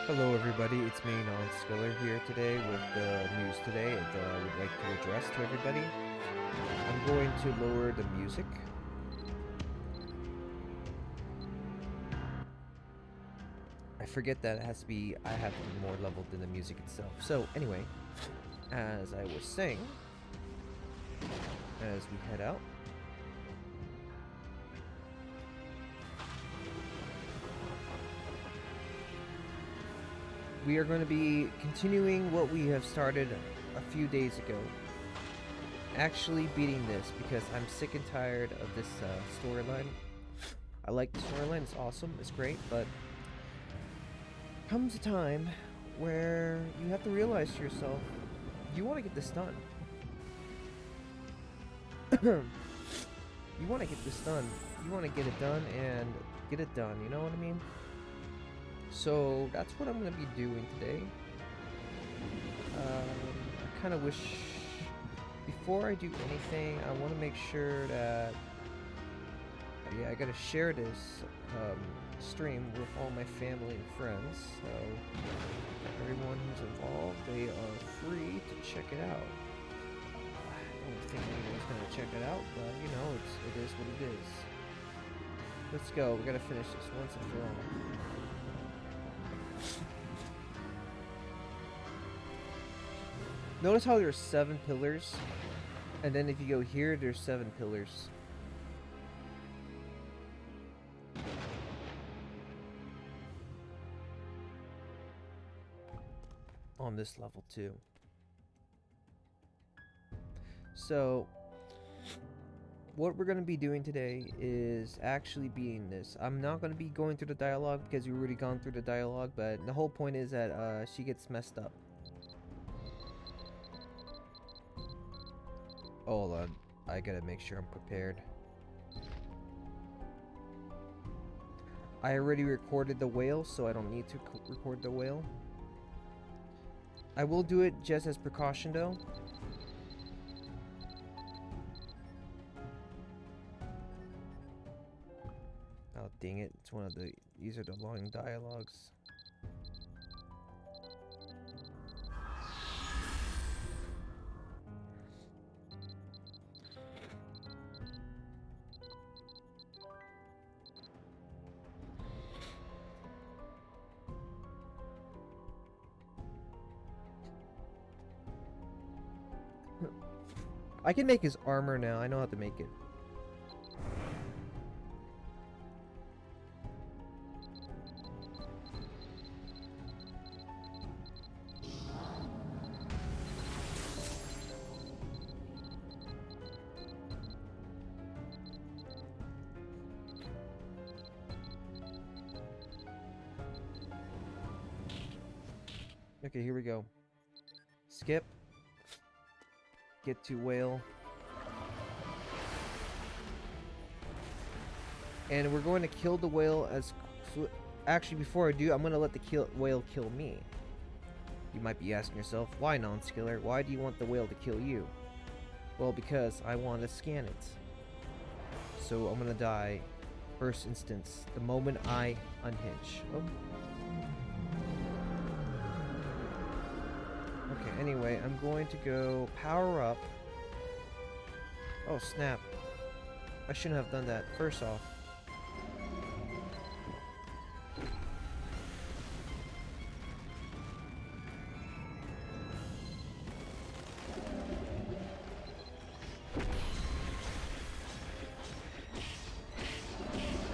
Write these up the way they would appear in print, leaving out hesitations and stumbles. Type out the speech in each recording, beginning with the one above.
Hello everybody, it's me, Nonskiller, here today with the news today that I would like to address to everybody. I'm going to lower the music. I forget that it has to be, I have to be more leveled than the music itself. So anyway, as I was saying, as we head out, we are going to be continuing what we have started a few days ago. Actually beating this because I'm sick and tired of this storyline. I like the storyline, it's awesome, it's great, but comes a time where you have to realize to yourself, you want to get this done. You want to get this done. You want to get it done and get it done, you know what I mean? So that's what I'm going to be doing today. I kind of wish, before I do anything, I want to make sure that, yeah, I got to share this stream with all my family and friends. So everyone who's involved, they are free to check it out. I don't think anyone's going to check it out, but you know, it is what it is. Let's go. We got to finish this once and for all. Notice how there's 7 pillars, and then if you go here, there's 7 pillars. On this level too. So what we're going to be doing today is actually being this. I'm not going to be going through the dialogue because we've already gone through the dialogue, but the whole point is that she gets messed up. Hold on, I gotta make sure I'm prepared. I already recorded the whale, so I don't need to record the whale. I will do it just as precaution though. Oh dang it, it's one of the, these are the long dialogues. I can make his armor now. I know how to make it. Okay, here we go. Skip. Get to whale. And we're going to kill the whale as... Actually, before I do, I'm going to let the whale kill me. You might be asking yourself, why, Nonskiller? Why do you want the whale to kill you? Well, because I want to scan it. So I'm going to die first instance, the moment I unhinge. Oh. Okay, anyway, I'm going to go power up. Oh, snap. I shouldn't have done that. First off.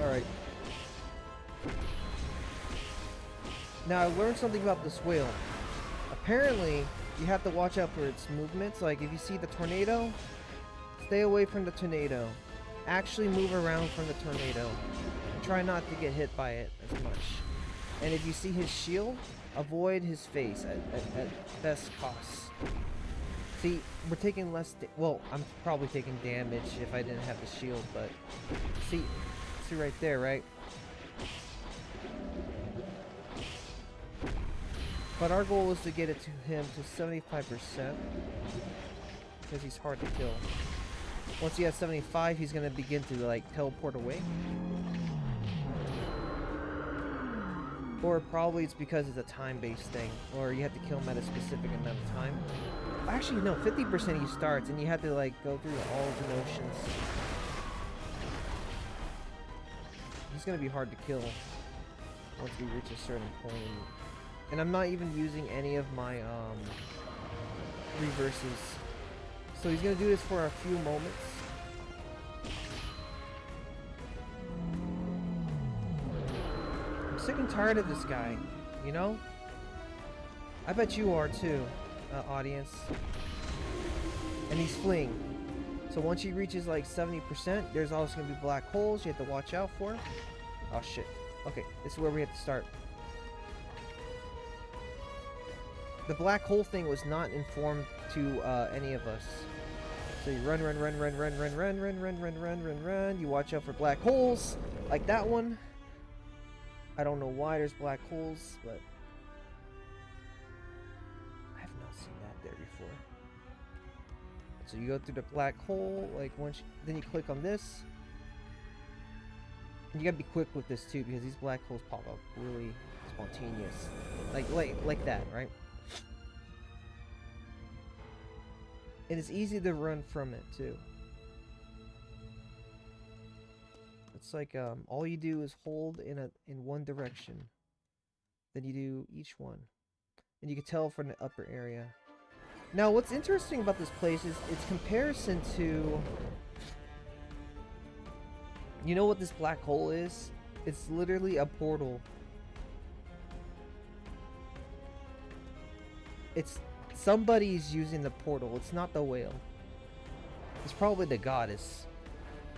Alright. Now, I learned something about this whale. Apparently, you have to watch out for its movements. Like, if you see the tornado, stay away from the tornado. Actually move around from the tornado. And try not to get hit by it as much. And if you see his shield, avoid his face at best costs. See, we're taking less... well, I'm probably taking damage if I didn't have the shield, but... See right there, right? But our goal is to get it to him to 75%. Because he's hard to kill. Once he has 75, he's going to begin to, like, teleport away. Or probably it's because it's a time-based thing, or you have to kill him at a specific amount of time. Actually, no, 50% he starts, and you have to, like, go through all of the notions. He's gonna be hard to kill once we reach a certain point. And I'm not even using any of my, reverses. So he's gonna do this for a few moments. I'm sick and tired of this guy, you know? I bet you are too, audience. And he's fleeing. So once he reaches like 70%, there's also gonna be black holes you have to watch out for. Oh shit. Okay, this is where we have to start. The black hole thing was not informed to any of us. So you run. You watch out for black holes, like that one. I don't know why there's black holes, but I have not seen that there before. So you go through the black hole, like once, then you click on this. And you gotta be quick with this too, because these black holes pop up really spontaneous, like that, right? And it's easy to run from it too. It's like all you do is hold in one direction. Then you do each one, and you can tell from the upper area. Now, what's interesting about this place is its comparison to. You know what this black hole is? It's literally a portal. It's somebody's using the portal. It's not the whale. It's probably the goddess.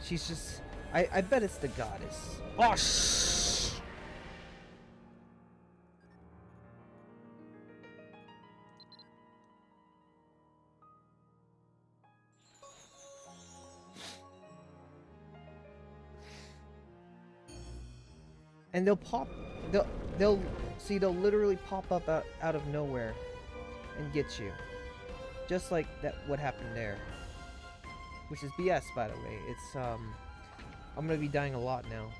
She's just... I bet it's the goddess. Oh, shh! And they'll literally pop up out of nowhere and get you. Just like that, what happened there. Which is BS, by the way. It's, I'm gonna be dying a lot now.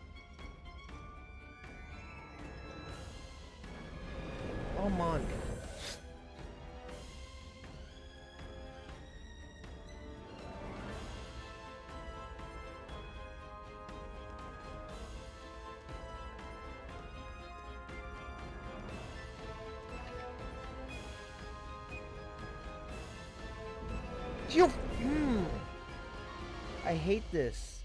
Come on. I hate this.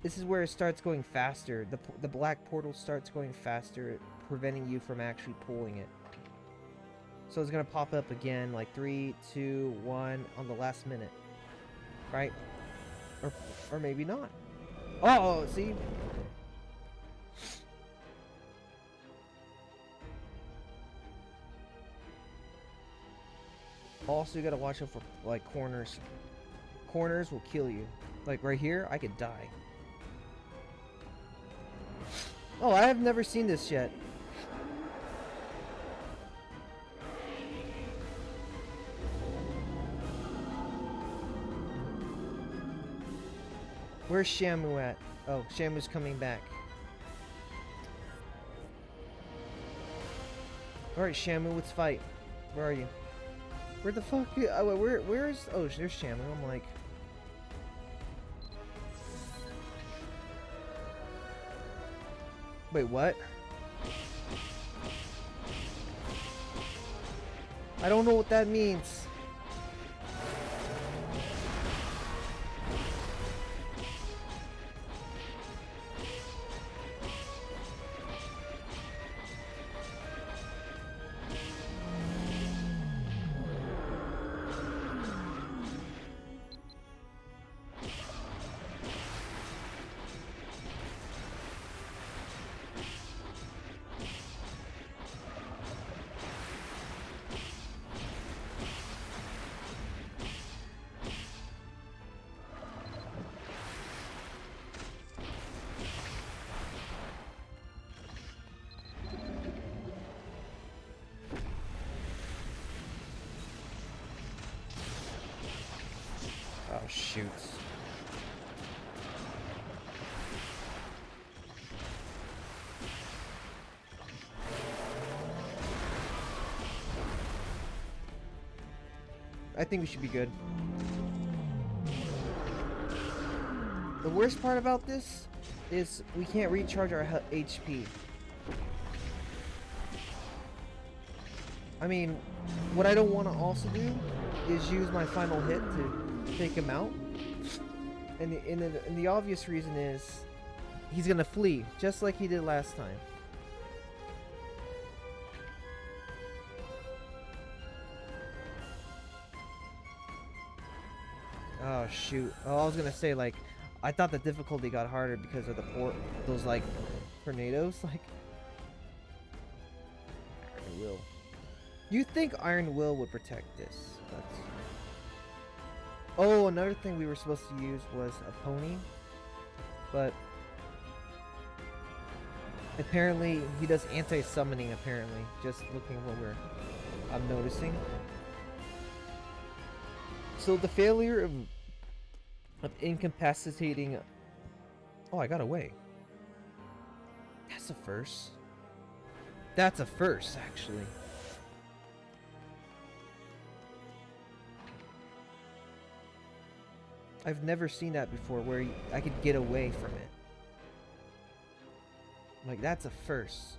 This is where it starts going faster. The black portal starts going faster, preventing you from actually pulling it. So it's gonna pop up again, like 3, 2, 1 on the last minute, right? Or maybe not. Oh, see. Also, you gotta watch out for like corners. Corners will kill you. Like right here, I could die. Oh, I have never seen this yet. Where's Shamu at? Oh, Shamu's coming back. Alright, Shamu, let's fight. Where are you? Where the fuck? Oh, where's... Oh, there's Shamu. I'm like... Wait, what? I don't know what that means. Oh, shoot. I think we should be good. The worst part about this is we can't recharge our HP. I mean, what I don't want to also do is use my final hit to take him out. And the obvious reason is he's gonna flee, just like he did last time. Oh shoot. Oh, I was gonna say, like, I thought the difficulty got harder because of those like tornadoes, like Iron Will. You think Iron Will would protect this? That's... Oh, another thing we were supposed to use was a pony, but apparently he does anti-summoning. Apparently, just looking at what I'm noticing. So the failure of incapacitating. Oh, I got away. That's a first. That's a first, actually. I've never seen that before, where I could get away from it. Like, that's a first.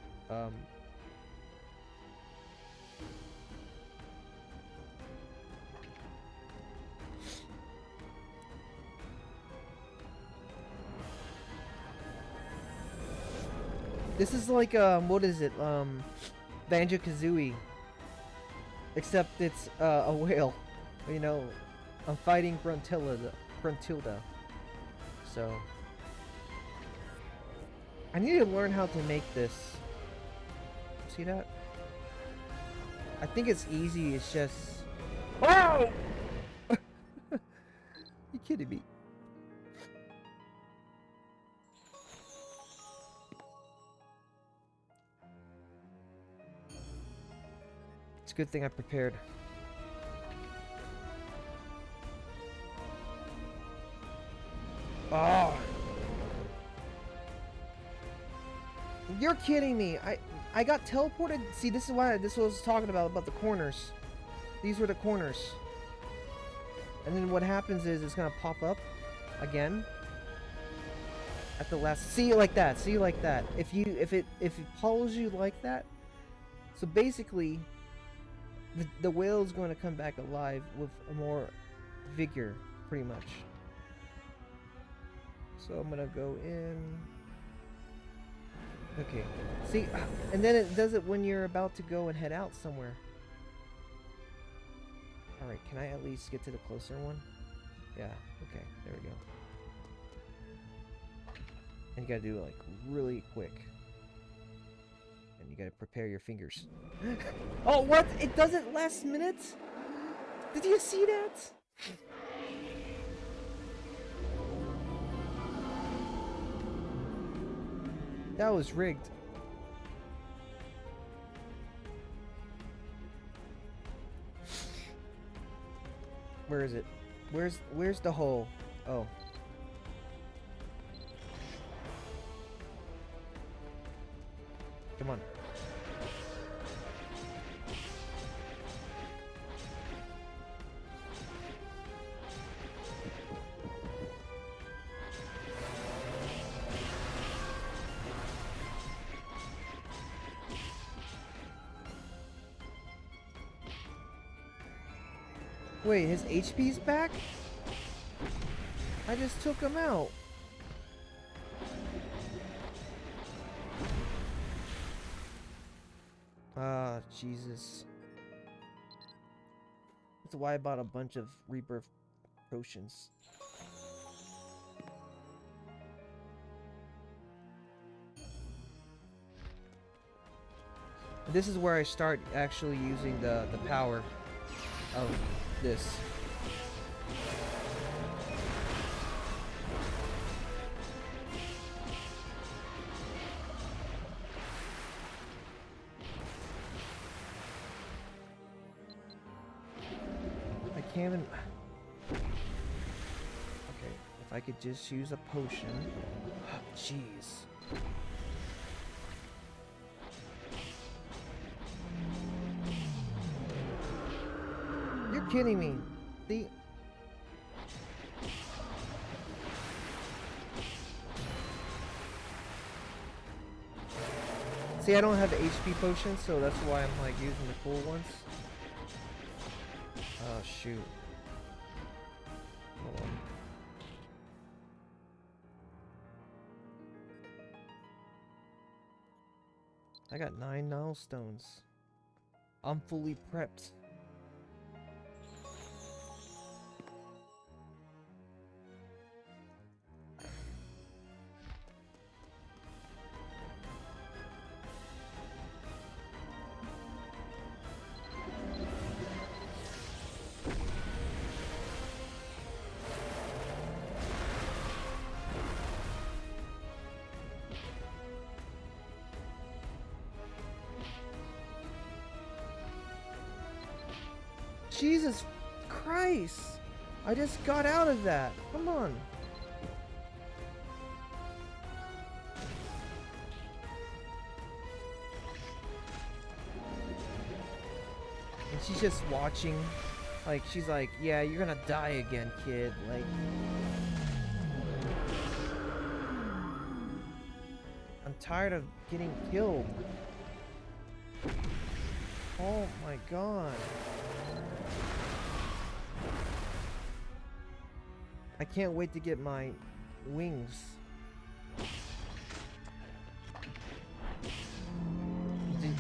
This is like, what is it? Banjo-Kazooie. Except it's, a whale. You know, I'm fighting Gruntilda. So... I need to learn how to make this. See that? I think it's easy, it's just... Oh! You kidding me? It's a good thing I prepared. Oh! You're kidding me! I got teleported. See, this is why this was talking about the corners. These were the corners. And then what happens is it's gonna pop up again at the last. See, like that. See, like that. If it follows you like that, so basically, the whale is going to come back alive with a more vigor, pretty much. So I'm gonna go in. Okay. See, and then it does it when you're about to go and head out somewhere. Alright, can I at least get to the closer one? Yeah, okay, there we go. And you gotta do it like really quick. And you gotta prepare your fingers. Oh, what? It does it last minute? Did you see that? That was rigged. Where is it? Where's the hole? Oh. Come on. Wait, his HP's back? I just took him out. Ah, Jesus. That's why I bought a bunch of rebirth potions. This is where I start actually using the power of this. I can't even... Okay, if I could just use a potion. Jeez. You're kidding me? The... See, I don't have the HP potions, so that's why I'm like using the cool ones. Oh shoot. Hold on. I got 9 milestones. I'm fully prepped. Jesus Christ! I just got out of that. Come on. And she's just watching. Like, she's like, yeah, you're gonna die again, kid. Like... I'm tired of getting killed. Oh my god. I can't wait to get my wings.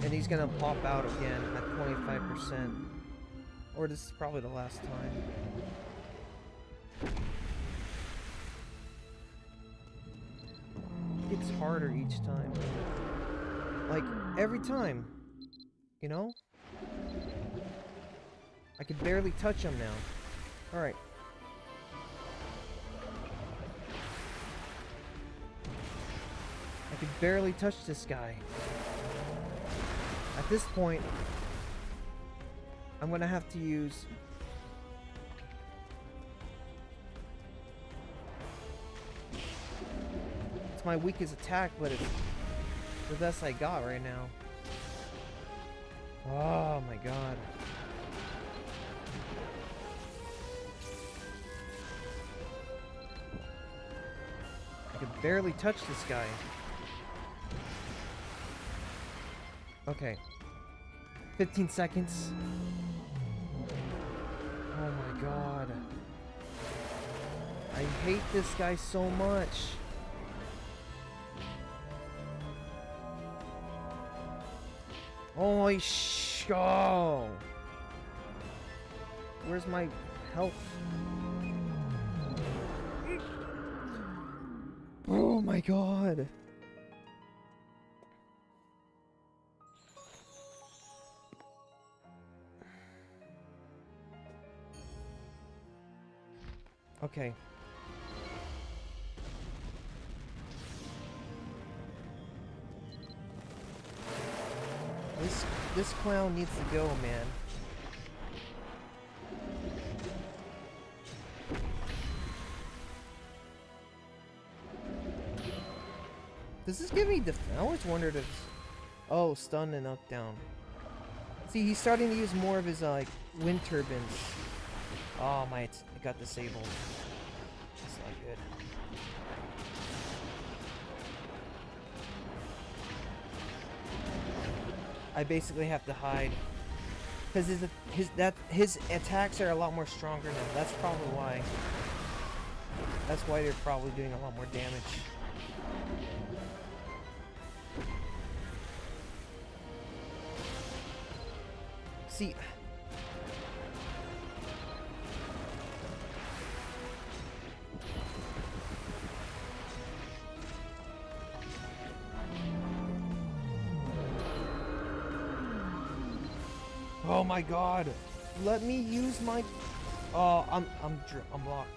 And he's gonna pop out again at 25%. Or this is probably the last time. It's harder each time. Like, every time. You know? I can barely touch him now. Alright. I can barely touch this guy. At this point, I'm gonna have to use... It's my weakest attack, but it's the best I got right now. Oh my god. I can barely touch this guy. Okay. 15 seconds. Oh my god. I hate this guy so much. Holy oh. Where's my health? Oh my god. Okay. This clown needs to go, man. Does this give me I always wondered if... Oh, stun and knockdown. See, he's starting to use more of his, like, wind turbines. Oh, it got disabled. That's not good. I basically have to hide. Because his attacks are a lot more stronger now. That's probably why. That's why they're probably doing a lot more damage. See... Oh my god! Let me use my... Oh, I'm blocked.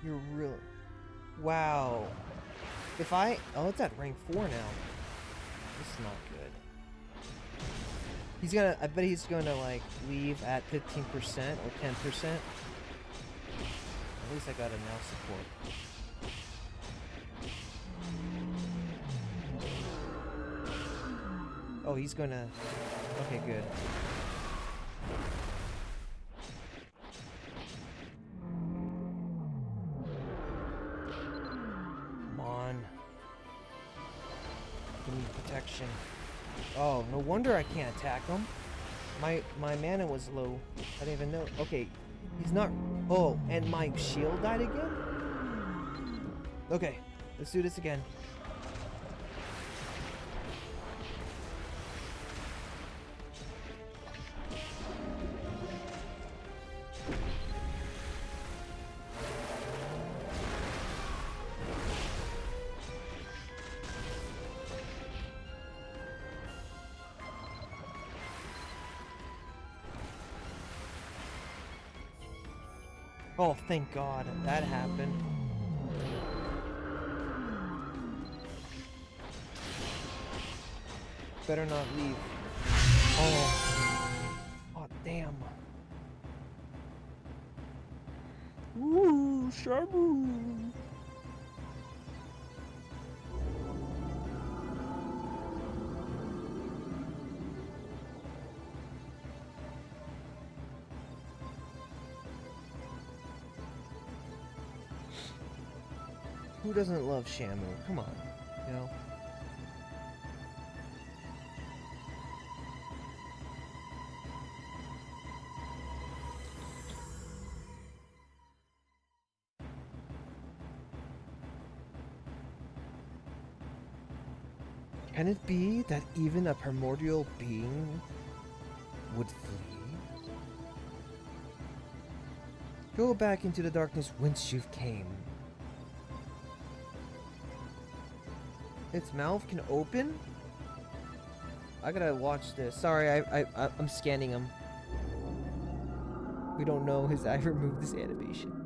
You're really... Wow. If I... Oh, it's at rank 4 now. This is not good. He's gonna, I bet he's gonna like leave at 15% or 10%. At least I got a now support. Oh, he's gonna, okay, good. Come on. Give me protection. Oh, no wonder I can't attack him. My mana was low. I didn't even know. Okay, he's not. Oh, and my shield died again? Okay, let's do this again. Oh, thank God that happened. Better not leave. Oh. Oh, damn. Ooh, Shabu. Who doesn't love Shamu? Come on, you know? Can it be that even a primordial being would flee? Go back into the darkness whence you came. Its mouth can open? I gotta watch this. Sorry, I'm scanning him. We don't know his. I removed this animation.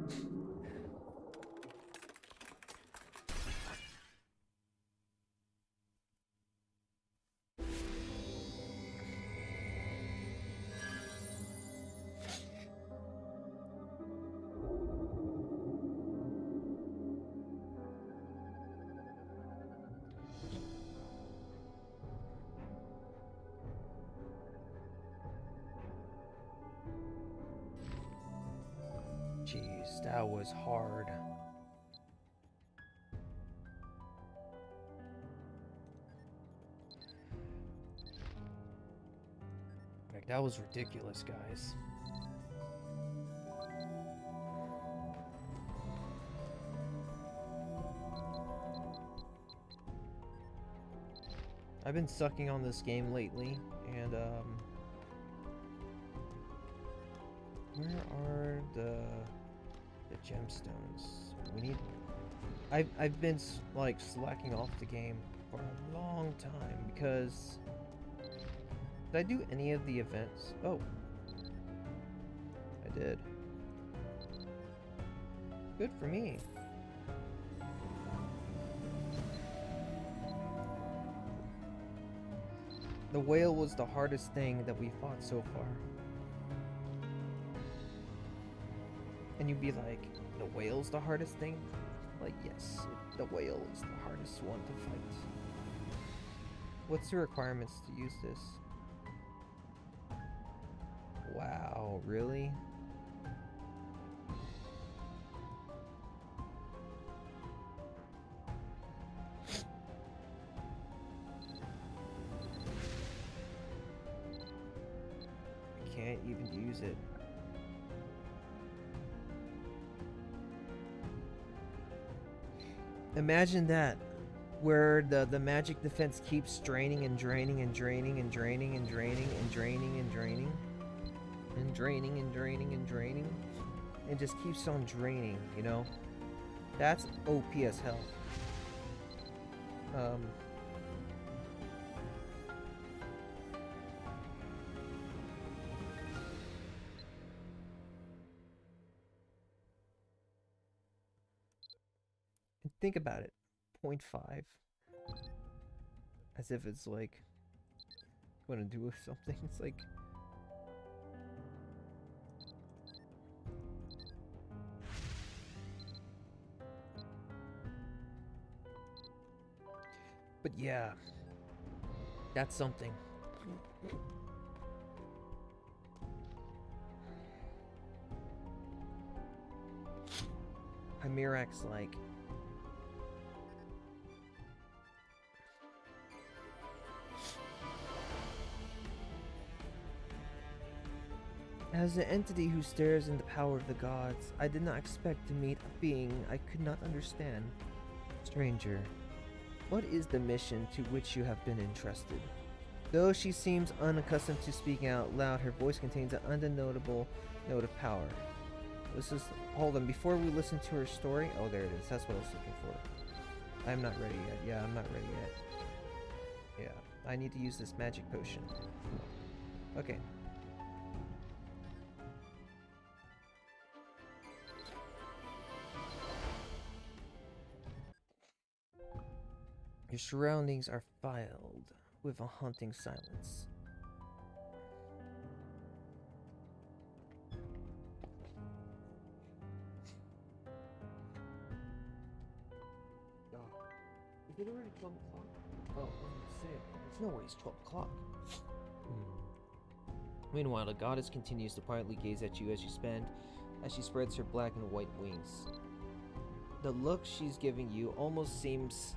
Jeez, that was hard. Like, that was ridiculous, guys. I've been sucking on this game lately, and where are the gemstones? We need. I've been like slacking off the game for a long time because did I do any of the events? Oh, I did. Good for me. The whale was the hardest thing that we fought so far. And you'd be like, the whale's the hardest thing? Like, yes, the whale is the hardest one to fight. What's the requirements to use this? Wow, really? I can't even use it. Imagine that, where the magic defense keeps draining and draining and draining and draining and draining and draining and draining and draining and draining and draining, and just keeps on draining, you know? That's OP as hell. Think about it. 0.5. As if it's like want to do something. It's like... But yeah, that's something. Himerax like. As an entity who stares in the power of the gods, I did not expect to meet a being I could not understand. Stranger, what is the mission to which you have been entrusted? Though she seems unaccustomed to speaking out loud, her voice contains an undeniable note of power. This is... Hold on, before we listen to her story... Oh, there it is. That's what I was looking for. I'm not ready yet. Yeah, I'm not ready yet. Yeah, I need to use this magic potion. Okay. Your surroundings are filled with a haunting silence. Is it already 12 o'clock? Oh, I was gonna say, there's no way it's 12 o'clock. Meanwhile, the goddess continues to quietly gaze at you as she spreads her black and white wings. The look she's giving you almost seems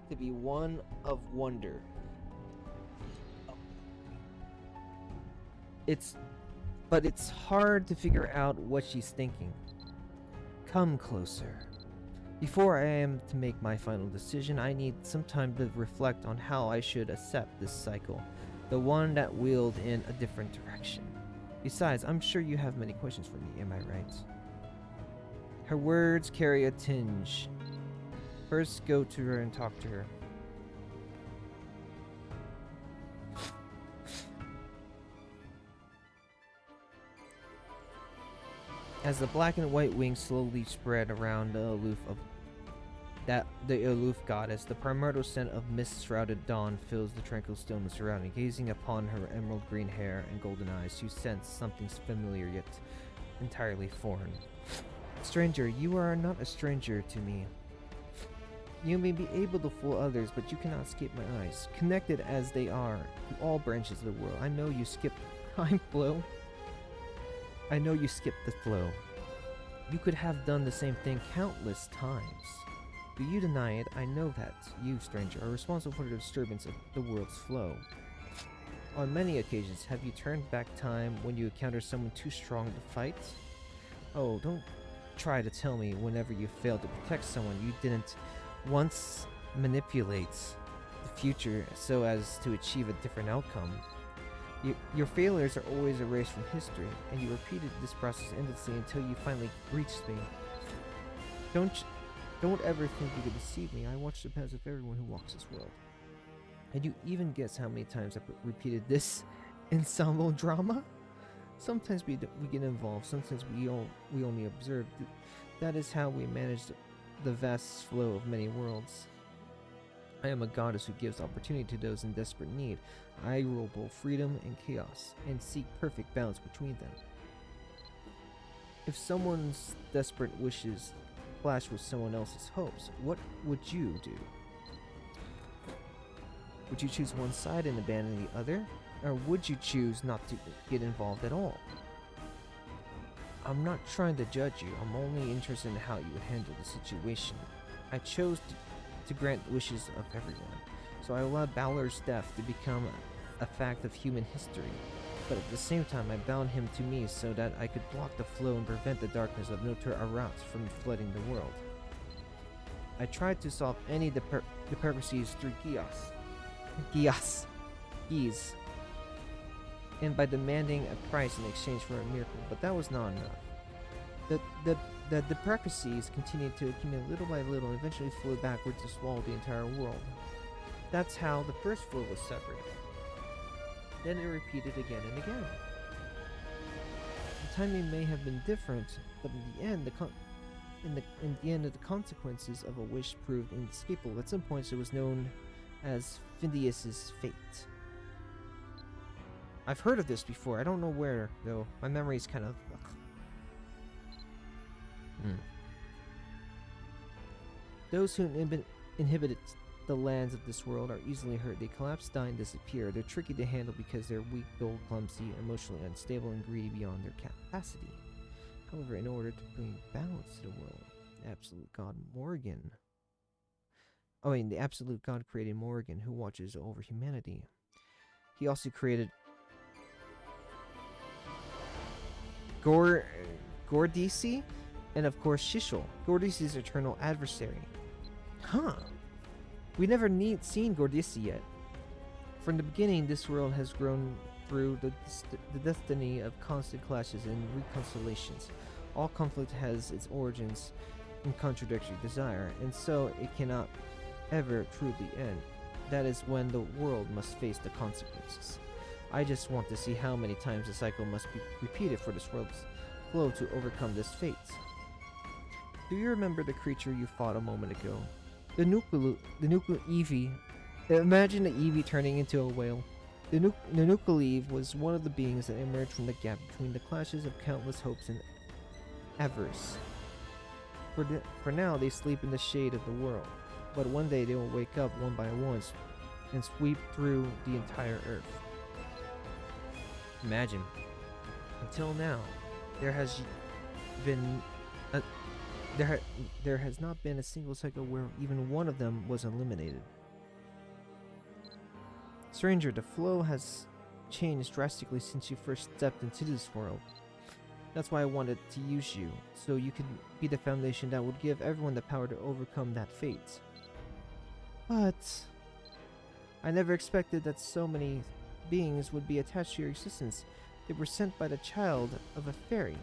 to be one of wonder. But it's hard to figure out what she's thinking. Come closer. Before I am to make my final decision, I need some time to reflect on how I should accept this cycle, the one that wheeled in a different direction. Besides, I'm sure you have many questions for me, am I right? Her words carry a tinge. First, go to her and talk to her. As the black and white wings slowly spread around the aloof goddess, the primordial scent of mist-shrouded dawn fills the tranquil stillness surrounding. Gazing upon her emerald green hair and golden eyes, you sense something familiar yet entirely foreign. Stranger, you are not a stranger to me. You may be able to fool others, but you cannot escape my eyes. Connected as they are to all branches of the world, I know you skip time flow. I know you skipped the flow. You could have done the same thing countless times. Do you deny it? I know that you, stranger, are responsible for the disturbance of the world's flow. On many occasions, have you turned back time when you encounter someone too strong to fight? Oh, don't try to tell me whenever you failed to protect someone you didn't once manipulate the future so as to achieve a different outcome. Your failures are always erased from history, and you repeated this process endlessly until you finally reached me. Don't ever think you can deceive me. I watch the paths of everyone who walks this world. And you even guess how many times I've repeated this ensemble drama? Sometimes we get involved, sometimes we only observe. That is how we manage the vast flow of many worlds. I am a goddess who gives opportunity to those in desperate need. I rule both freedom and chaos, and seek perfect balance between them. If someone's desperate wishes clash with someone else's hopes, what would you do? Would you choose one side and abandon the other? Or would you choose not to get involved at all? I'm not trying to judge you, I'm only interested in how you would handle the situation. I chose to grant wishes of everyone, so I allowed Balor's death to become a fact of human history. But at the same time, I bound him to me so that I could block the flow and prevent the darkness of Notor Arat from flooding the world. I tried to solve any discrepancies through Gias, and by demanding a price in exchange for a miracle, but that was not enough. The discrepancies continued to accumulate little by little and eventually flowed backwards to swallow the entire world. That's how the first flow was severed. Then it repeated again and again. The timing may have been different, but in the end, the consequences of a wish proved inescapable. At some points, it was known as Phineas's fate. I've heard of this before. I don't know where, though. My memory's kind of... Those who inhabit the lands of this world are easily hurt. They collapse, die, and disappear. They're tricky to handle because they're weak, dull, clumsy, emotionally unstable, and greedy beyond their capacity. However, in order to bring balance to the world, Absolute God Morgan... the Absolute God created Morgan, who watches over humanity. He also created Gordisi, and of course Shishul, Gordisi's eternal adversary. Huh. We never seen Gordisi yet. From the beginning, this world has grown through the destiny of constant clashes and reconciliations. All conflict has its origins in contradictory desire, and so it cannot ever truly end. That is when the world must face the consequences. I just want to see how many times the cycle must be repeated for this world's flow to overcome this fate. Do you remember the creature you fought a moment ago? The Nuclear Eevee. Imagine the Eevee turning into a whale. The Nuclear was one of the beings that emerged from the gap between the clashes of countless hopes and avarice. For now, they sleep in the shade of the world, but one day they will wake up one by one and sweep through the entire earth. Imagine. Until now, there has not been a single cycle where even one of them was eliminated. Stranger, the flow has changed drastically since you first stepped into this world. That's why I wanted to use you, so you could be the foundation that would give everyone the power to overcome that fate. But I never expected that so many beings would be attached to your existence. They were sent by the child of a fairy.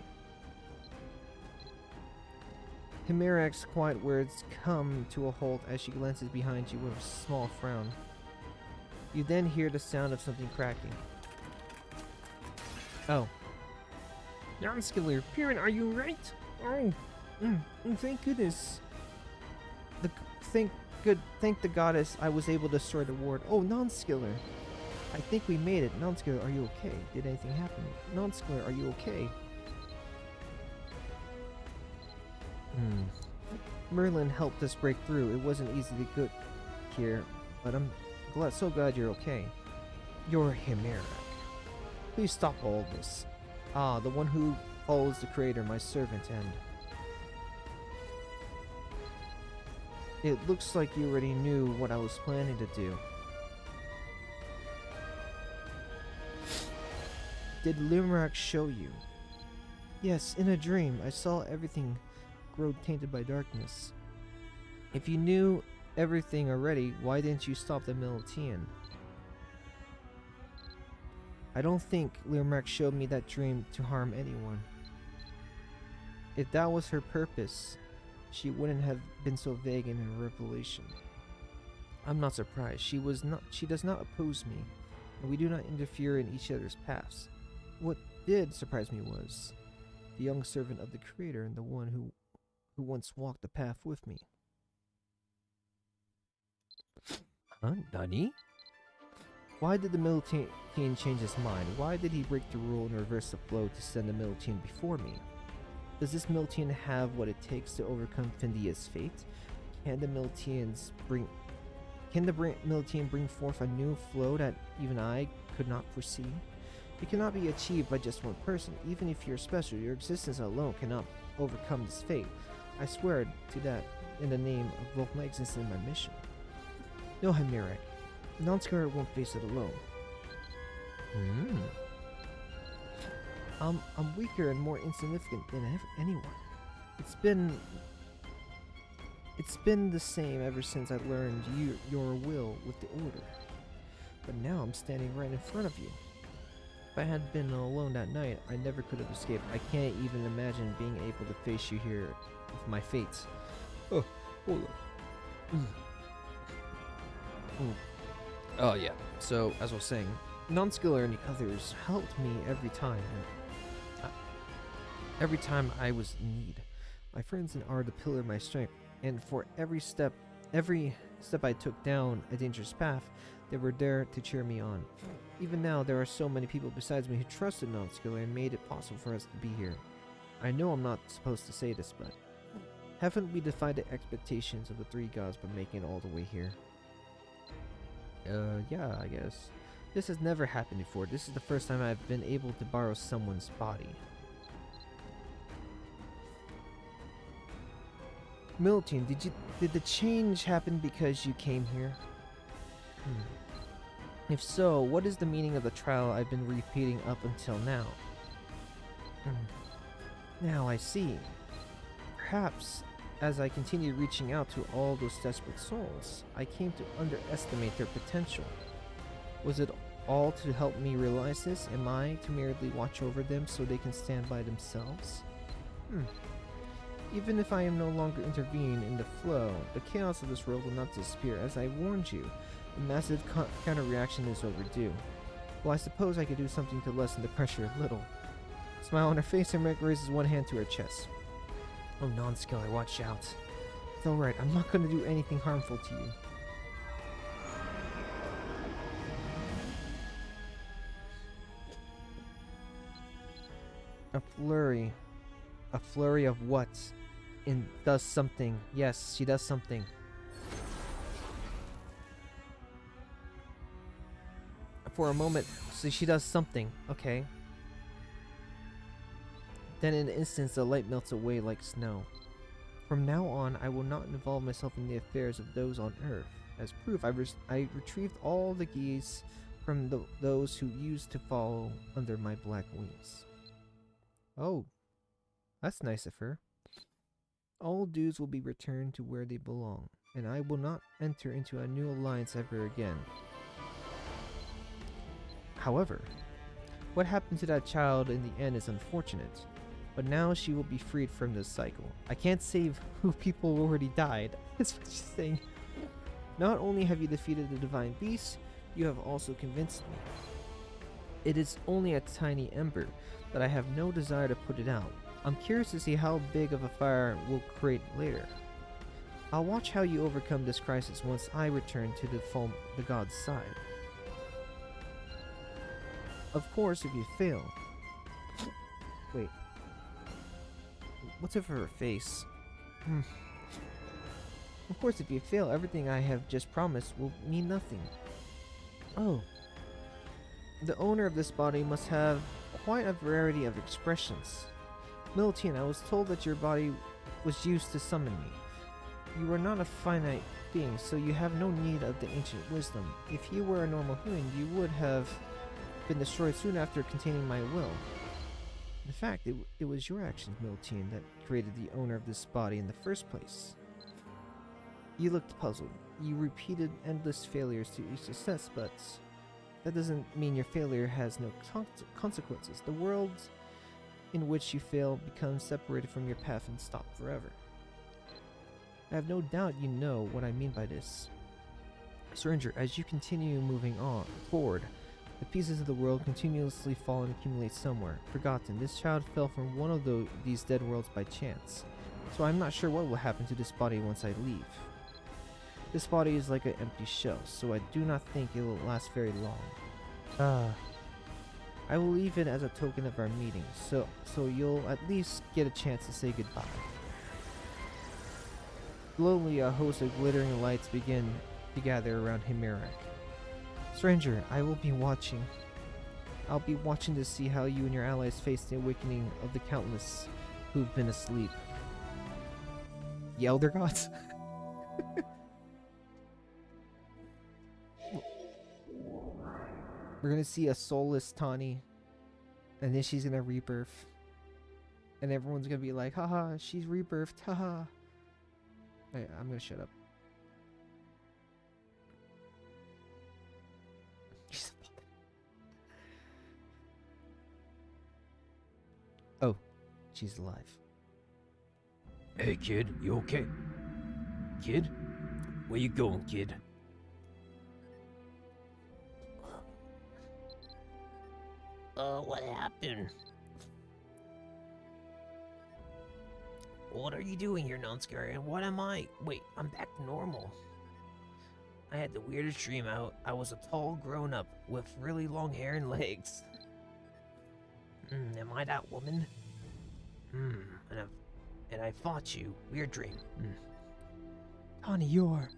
Himerak's quiet words come to a halt as she glances behind you with a small frown. You then hear the sound of something cracking. Oh. Nonskiller, Piran, are you right? Oh, thank goodness. Thank the goddess I was able to destroy the ward. Oh, Nonskiller. I think we made it. Nonskiller, are you okay? Did anything happen? Nonskiller, are you okay? Merlin helped us break through. It wasn't easy to get here, but I'm so glad you're okay. You're Himerak. Please stop all this. Ah, the one who follows the creator, my servant, and... It looks like you already knew what I was planning to do. Did Limrak show you? Yes, in a dream, I saw everything grow tainted by darkness. If you knew everything already, why didn't you stop the Militian? I don't think Limrak showed me that dream to harm anyone. If that was her purpose, she wouldn't have been so vague in her revelation. I'm not surprised. She does not oppose me, and we do not interfere in each other's paths. What did surprise me was the young servant of the creator and the one who once walked the path with me. Huh? Nani? Why did the Militian change his mind? Why did he break the rule and reverse the flow to send the Militian before me? Does this Militian have what it takes to overcome Findia's fate? Can the Militian bring forth a new flow that even I could not foresee? It cannot be achieved by just one person. Even if you're special, your existence alone cannot overcome this fate. I swear to that in the name of both my existence and my mission. No, Himerak. Nonskiller won't face it alone. I'm weaker and more insignificant than anyone. It's been the same ever since I learned your will with the Order. But now I'm standing right in front of you. If I had been alone that night, I never could have escaped. I can't even imagine being able to face you here with my fates. Oh, hold on. Oh yeah, so as I was saying, Nonskiller and the others helped me every time I was in need. My friends are the pillar of my strength, and for every step Every step I took down a dangerous path, they were there to cheer me on. Even now, there are so many people besides me who trusted Nonskiller and made it possible for us to be here. I know I'm not supposed to say this, but haven't we defied the expectations of the three gods by making it all the way here? Yeah, I guess. This has never happened before. This is the first time I've been able to borrow someone's body. Milton, did the change happen because you came here? If so, what is the meaning of the trial I've been repeating up until now? Now I see. Perhaps, as I continued reaching out to all those desperate souls, I came to underestimate their potential. Was it all to help me realize this? Am I to merely watch over them so they can stand by themselves? Even if I am no longer intervening in the flow, the chaos of this world will not disappear. As I warned you, a massive counter-reaction is overdue. Well, I suppose I could do something to lessen the pressure a little. Smile on her face, and Rick raises one hand to her chest. Oh, Nonskiller, watch out. It's alright, I'm not going to do anything harmful to you. A flurry. A flurry of what? And does something. Yes, she does something. For a moment, so she does something. Okay. Then in an instant, the light melts away like snow. From now on, I will not involve myself in the affairs of those on Earth. As proof, I retrieved all the geese from those who used to follow under my black wings. Oh, that's nice of her. All dues will be returned to where they belong, and I will not enter into a new alliance ever again. However, what happened to that child in the end is unfortunate, but now she will be freed from this cycle. I can't save who people already died. That's what she's saying. Not only have you defeated the divine beast, you have also convinced me. It is only a tiny ember, but I have no desire to put it out. I'm curious to see how big of a fire we'll create later. I'll watch how you overcome this crisis once I return to the god's side. Of course, if you fail... Wait. What's over her face? Of course, if you fail, everything I have just promised will mean nothing. Oh. The owner of this body must have quite a variety of expressions. Milton, I was told that your body was used to summon me. You are not a finite being, so you have no need of the ancient wisdom. If you were a normal human, you would have been destroyed soon after containing my will. In fact, it was your actions, Milton, that created the owner of this body in the first place. You looked puzzled. You repeated endless failures to reach success, but that doesn't mean your failure has no consequences. The world in which you fail becomes separated from your path and stopped forever. I have no doubt you know what I mean by this. Stranger, as you continue moving forward, the pieces of the world continuously fall and accumulate somewhere. Forgotten, this child fell from one of these dead worlds by chance, so I'm not sure what will happen to this body once I leave. This body is like an empty shell, so I do not think it will last very long. I will leave it as a token of our meeting, so you'll at least get a chance to say goodbye. Slowly, a host of glittering lights begin to gather around Himeric. Stranger, I will be watching. I'll be watching to see how you and your allies face the awakening of the countless who've been asleep. The Elder Gods? We're gonna see a soulless Tawny, and then she's gonna rebirth. And everyone's gonna be like, haha, she's rebirthed, haha. Alright, I'm gonna shut up. She's a puppet. Oh, she's alive. Hey kid, you okay? Kid? Where you going, kid? What happened? What are you doing here, Nonskiller? And what am I? Wait, I'm back to normal. I had the weirdest dream out. I was a tall grown-up with really long hair and legs. Am I that woman? And I fought you. Weird dream. Honey, you're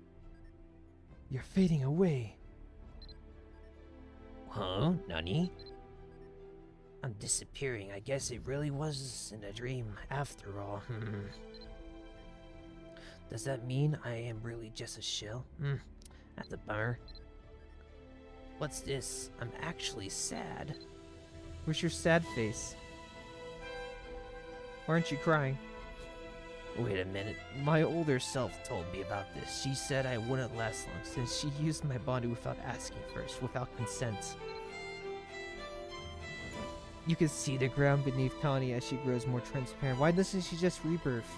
fading away. Huh? Nani? I'm disappearing. I guess it really was in a dream after all. Does that mean I am really just a shell? That's a bummer. What's this? I'm actually sad. Where's your sad face? Why aren't you crying? Wait a minute. My older self told me about this. She said I wouldn't last long since she used my body without asking first, without consent. You can see the ground beneath Connie as she grows more transparent. Why doesn't she just rebirth?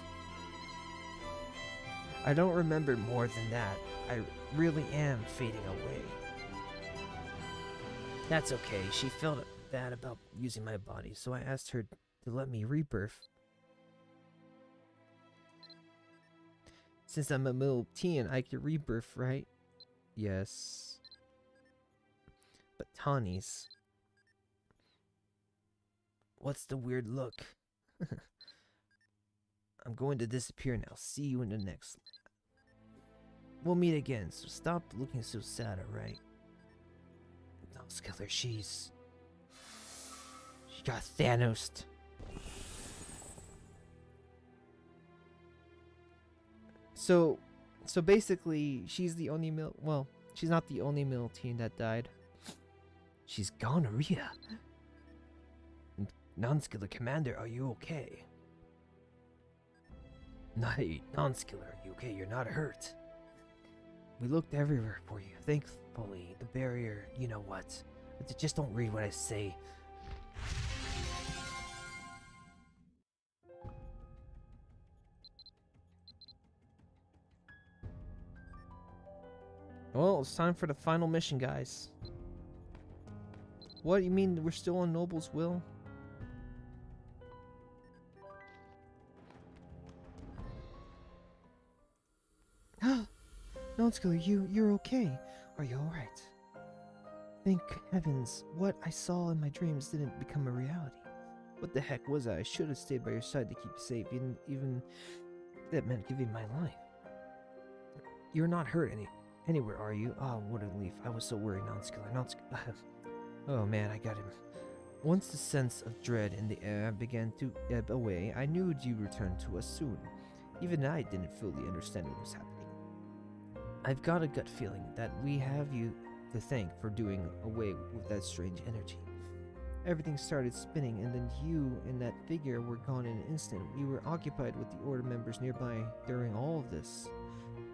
I don't remember more than that. I really am fading away. That's okay. She felt bad about using my body, so I asked her to let me rebirth. Since I'm a middle teen, I can rebirth, right? Yes. But Tawny's... What's the weird look? I'm going to disappear now. See you in the next... We'll meet again, so stop looking so sad, alright? Nonskiller, she got Thanos'd. So basically, she's the only well, she's not the only middle teen that died. She's gonorrhea. Nonskiller Commander, are you okay? Nonskiller, are you okay? You're not hurt. We looked everywhere for you. Thankfully, the barrier, you know what. Just don't read what I say. Well, it's time for the final mission, guys. What, you mean we're still on Noble's will? Nonskiller, you're okay. Are you alright? Thank heavens, what I saw in my dreams didn't become a reality. What the heck was I? I should have stayed by your side to keep you safe, even that meant giving my life. You're not hurt anywhere, are you? Oh, what a relief. I was so worried, Nonskiller. Oh man, I got him. Once the sense of dread in the air began to ebb away, I knew you'd return to us soon. Even I didn't fully understand what was happening. I've got a gut feeling that we have you to thank for doing away with that strange energy. Everything started spinning, and then you and that figure were gone in an instant. We were occupied with the Order members nearby during all of this.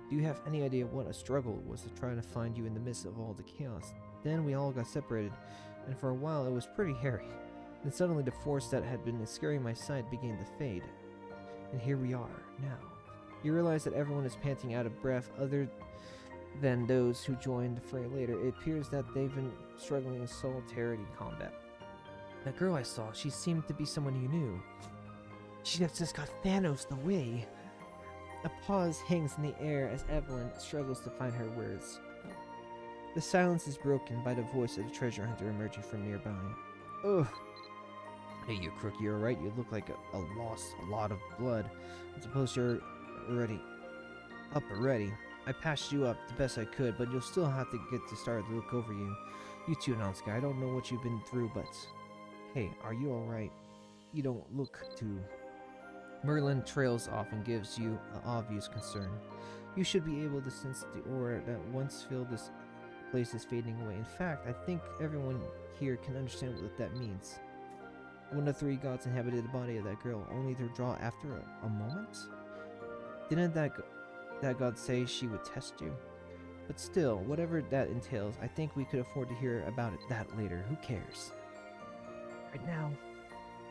Do you have any idea what a struggle it was to try to find you in the midst of all the chaos? Then we all got separated, and for a while it was pretty hairy. Then suddenly the force that had been scaring my sight began to fade. And here we are, now. You realize that everyone is panting out of breath other than those who joined the fray later. It appears that they've been struggling in solidarity combat. That girl I saw, she seemed to be someone you knew. She just got Thanos away. A pause hangs in the air as Evelyn struggles to find her words. The silence is broken by the voice of the treasure hunter emerging from nearby. Ugh. Hey, you crook, you alright? You look like a lot of blood. I suppose you're up already. I patched you up the best I could, but you'll still have to get to start to look over you. You too, Nonskiller. I don't know what you've been through, but... Hey, are you alright? You don't look too... Merlin trails off and gives you an obvious concern. You should be able to sense the aura that once filled this place is fading away. In fact, I think everyone here can understand what that means. One of the three gods inhabited the body of that girl, only to draw after a moment? Didn't that god say she would test you? But still, whatever that entails, I think we could afford to hear about that later. Who cares? Right now,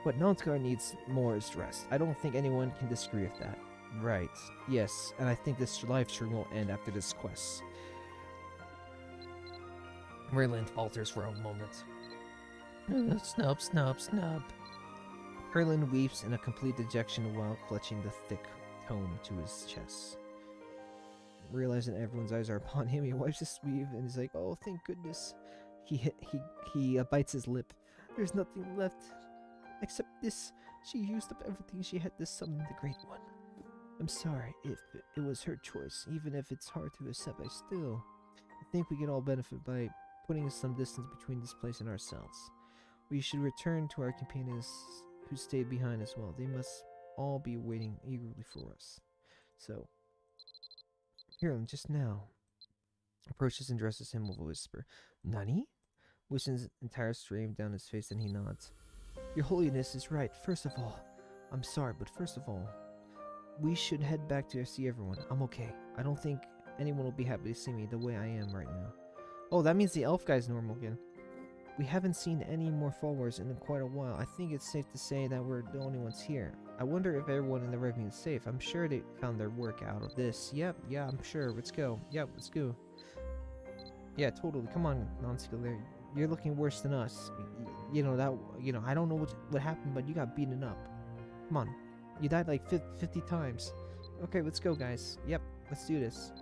what Nonskiller needs more is rest. I don't think anyone can disagree with that. Right. Yes, and I think this live stream will end after this quest. Merlin falters for a moment. Snub. Herlin weeps in a complete dejection while clutching the thick tome to his chest. Realizing everyone's eyes are upon him, he wipes his sleeve and is like, "Oh, thank goodness." He bites his lip. There's nothing left except this. She used up everything she had to summon the Great One. I'm sorry if it was her choice, even if it's hard to accept. I think we can all benefit by putting some distance between this place and ourselves. We should return to our companions who stayed behind as well. They must all be waiting eagerly for us. So, Hiram just now approaches and addresses him with a whisper. Nani? Wishen's entire stream down his face, and he nods. Your Holiness is right. First of all, I'm sorry, but first of all, we should head back to see everyone. I'm okay. I don't think anyone will be happy to see me the way I am right now. Oh, that means the elf guy's normal again. We haven't seen any more followers in quite a while. I think it's safe to say that we're the only ones here. I wonder if everyone in the ravine is safe. I'm sure they found their work out of this. Yep, yeah, I'm sure. Let's go. Yep, let's go. Yeah, totally. Come on, Nonskiller. You're looking worse than us. I don't know what happened, but you got beaten up. Come on. You died like 50 times. Okay, let's go, guys. Yep, let's do this.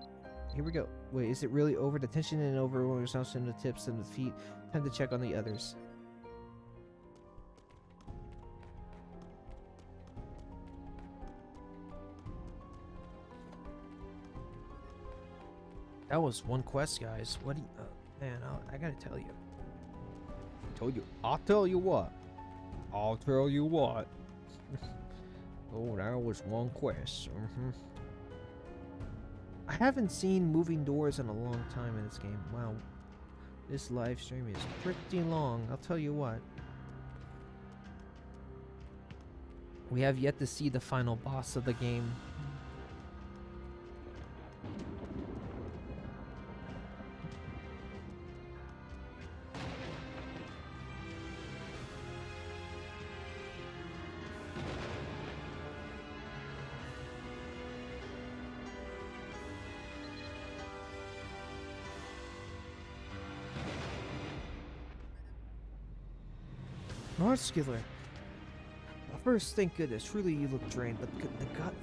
Here we go. Wait, is it really over? The tension and over ourselves in the tips and the feet. Time to check on the others. That was one quest, guys. What do you... man, I gotta tell you. I'll tell you what. Oh, that was one quest. I haven't seen moving doors in a long time in this game. Wow. This live stream is pretty long, I'll tell you what. We have yet to see the final boss of the game. Nonskiller. First, thank goodness. Truly, you look drained, but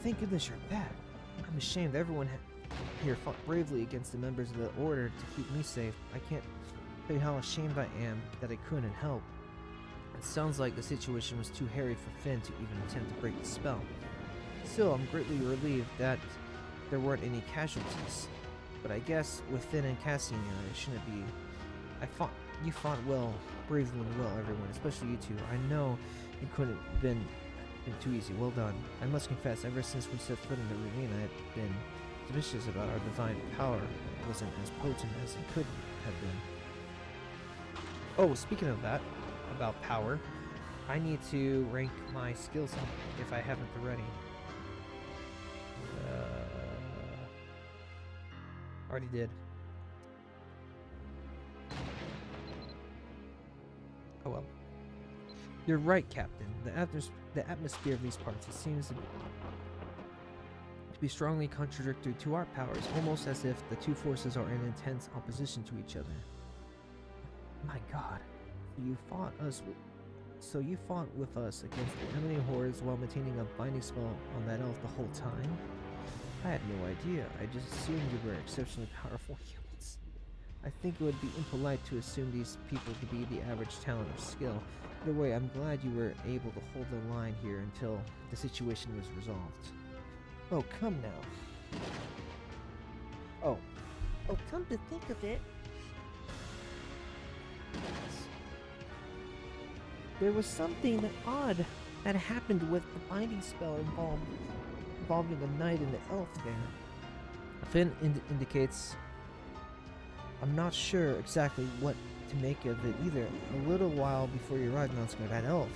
thank goodness you're back. I'm ashamed. Everyone here fought bravely against the members of the Order to keep me safe. I can't tell you how ashamed I am that I couldn't help. It sounds like the situation was too hairy for Finn to even attempt to break the spell. Still, I'm greatly relieved that there weren't any casualties. But I guess with Finn and Cassian here, it shouldn't be. You fought well, bravely and well, everyone, especially you two. I know it couldn't have been too easy. Well done. I must confess, ever since we set foot in the ravine, I had been suspicious about our divine power. It wasn't as potent as it could have been. Oh, speaking of that, about power, I need to rank my skills up if I haven't already. Already did. Oh well. You're right, Captain. The atmosphere of these parts, it seems to be strongly contradictory to our powers, almost as if the two forces are in intense opposition to each other. My God, you fought with us against the enemy hordes while maintaining a binding spell on that elf the whole time? I had no idea. I just assumed you were exceptionally powerful humans. I think it would be impolite to assume these people to be the average talent or skill. Either way, I'm glad you were able to hold the line here until the situation was resolved. Oh, come now. Oh, come to think of it, there was something odd that happened with the binding spell involving the knight and the elf there. Finn indicates, I'm not sure exactly what to make of it either. A little while before you arrived, Nonskiller, that elf,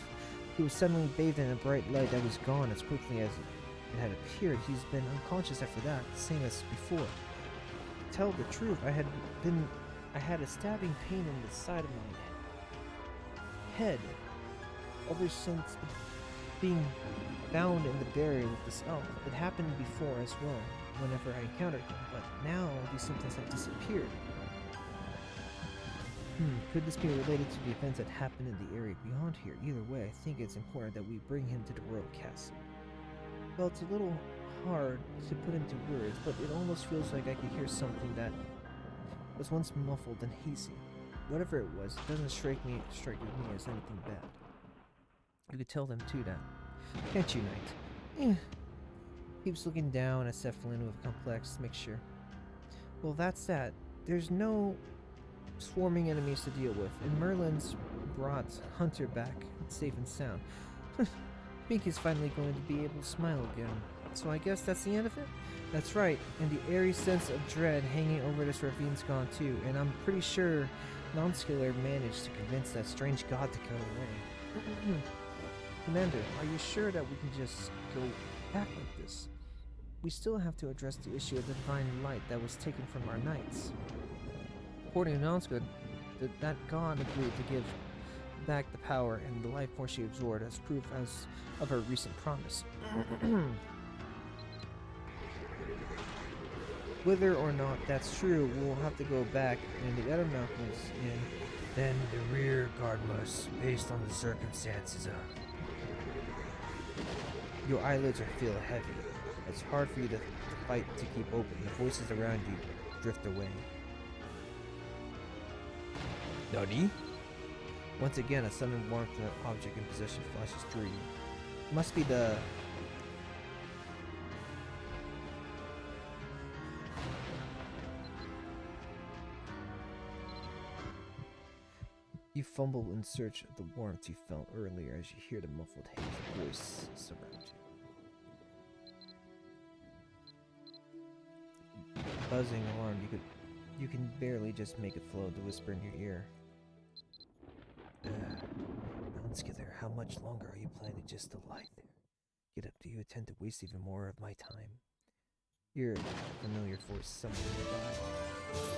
he was suddenly bathed in a bright light that was gone as quickly as it had appeared. He's been unconscious after that, same as before. To tell the truth, I had a stabbing pain in the side of my head ever since being bound in the barrier with this elf. It happened before as well, whenever I encountered him, but now these symptoms have disappeared. Could this be related to the events that happened in the area beyond here? Either way, I think it's important that we bring him to the royal castle. Well, it's a little hard to put into words, but it almost feels like I could hear something that was once muffled and hazy. Whatever it was, it doesn't strike me as anything bad. You could tell them too that, can't you, Knight? Keeps looking down at Cephalin with a complex mixture. Well, that's that. There's no swarming enemies to deal with, and Merlin's brought Hunter back safe and sound. Mink is finally going to be able to smile again. So I guess that's the end of it? That's right, and the eerie sense of dread hanging over this ravine's gone too, and I'm pretty sure Nonskiller managed to convince that strange god to go away. Commander, are you sure that we can just go back like this? We still have to address the issue of the divine light that was taken from our knights. According to Nonskiller, that god agreed to give back the power and the life force she absorbed as proof of her recent promise. Whether or not that's true, we'll have to go back in the other mountains and Then the rear guard must, based on the circumstances of... your eyelids feel heavy. It's hard for you to fight to keep open. The voices around you drift away. Nani? Once again, a sudden warmth of the object in possession flashes through you. Must be the... You fumble in search of the warmth you felt earlier as you hear the muffled haze voice surround you. Buzzing alarm, you can barely just make it flow to whisper in your ear. Nonskiller, how much longer are you planning just to lie there? Get up, do you intend to waste even more of my time? Hear a familiar voice somewhere nearby.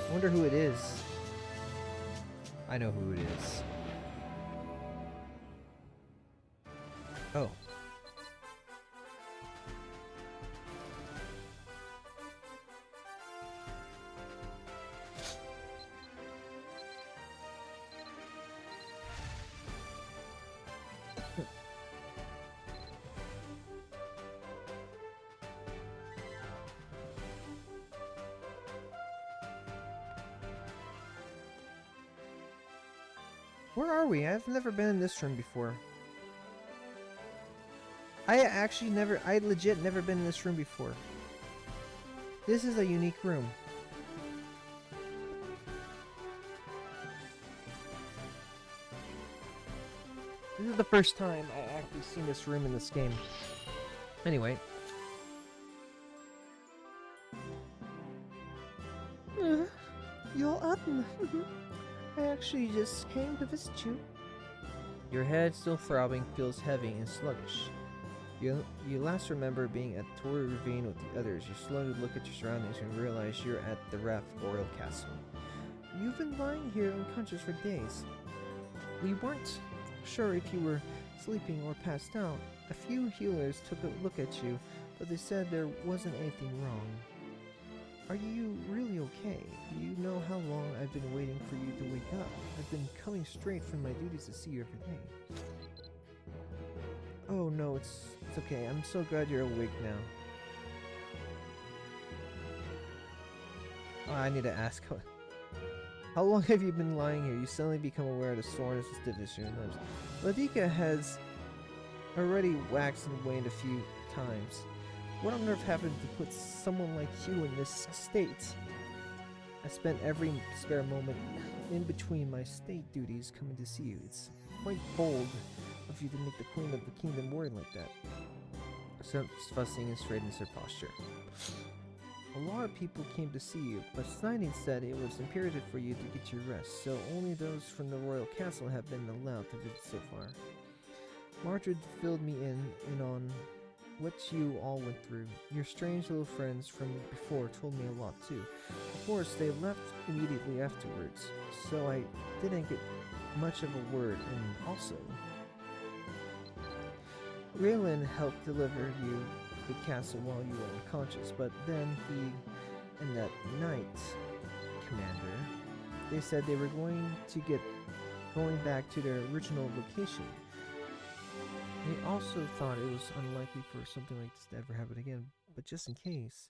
I wonder who it is. I know who it is. Oh. Where are we? I've never been in this room before. I legit never been in this room before. This is a unique room. This is the first time I actually seen this room in this game. Anyway. You're up. I actually just came to visit you. Your head, still throbbing, feels heavy and sluggish. You last remember being at Tory Ravine with the others. You slowly look at your surroundings and realize you're at the Raff Royal Castle. You've been lying here unconscious for days. We weren't sure if you were sleeping or passed out. A few healers took a look at you, but they said there wasn't anything wrong. Are you really okay? Do you know how long I've been waiting for you to wake up? I've been coming straight from my duties to see you every day. Oh no, it's okay. I'm so glad you're awake now. Oh, I need to ask. How long have you been lying here? You suddenly become aware of the soreness and stiffness in your limbs. Ladika has already waxed and waned a few times. What on earth happened to put someone like you in this state? I spent every spare moment in between my state duties coming to see you. It's quite bold of you to make the queen of the kingdom worry like that. So fussing and straightens her posture. A lot of people came to see you, but Snyden said it was imperative for you to get your rest, so only those from the royal castle have been allowed to visit so far. Margaret filled me in on what you all went through. Your strange little friends from before told me a lot too. Of course, they left immediately afterwards, so I didn't get much of a word, and also, Raylan helped deliver you to the castle while you were unconscious, but then he and that knight, Commander, They said they were going back to their original location. They also thought it was unlikely for something like this to ever happen again, but just in case,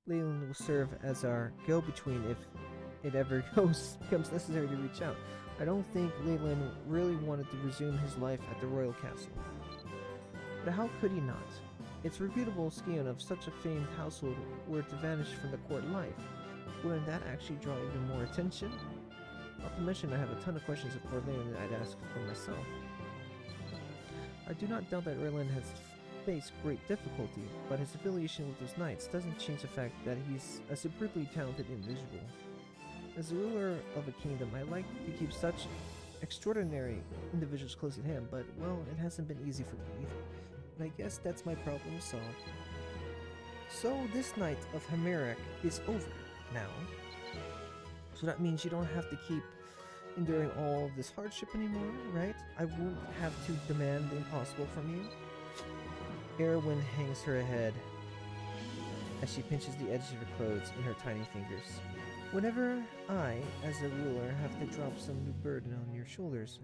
Leyland will serve as our go-between if it ever becomes necessary to reach out. I don't think Leyland really wanted to resume his life at the royal castle. But how could he not? It's reputable scion of such a famed household were to vanish from the court life. Wouldn't that actually draw even more attention? Not to mention I have a ton of questions for Leyland I'd ask for myself. I do not doubt that Leyland has faced great difficulty, but his affiliation with those knights doesn't change the fact that he's a supremely talented individual. As the ruler of a kingdom, I like to keep such extraordinary individuals close at hand, but, well, it hasn't been easy for me either. And I guess that's my problem solved. So, this night of Himeric is over now. So that means you don't have to keep enduring all of this hardship anymore, right? I won't have to demand the impossible from you. Erwin hangs her head as she pinches the edges of her clothes in her tiny fingers. Whenever I, as a ruler, have to drop some new burden on your shoulders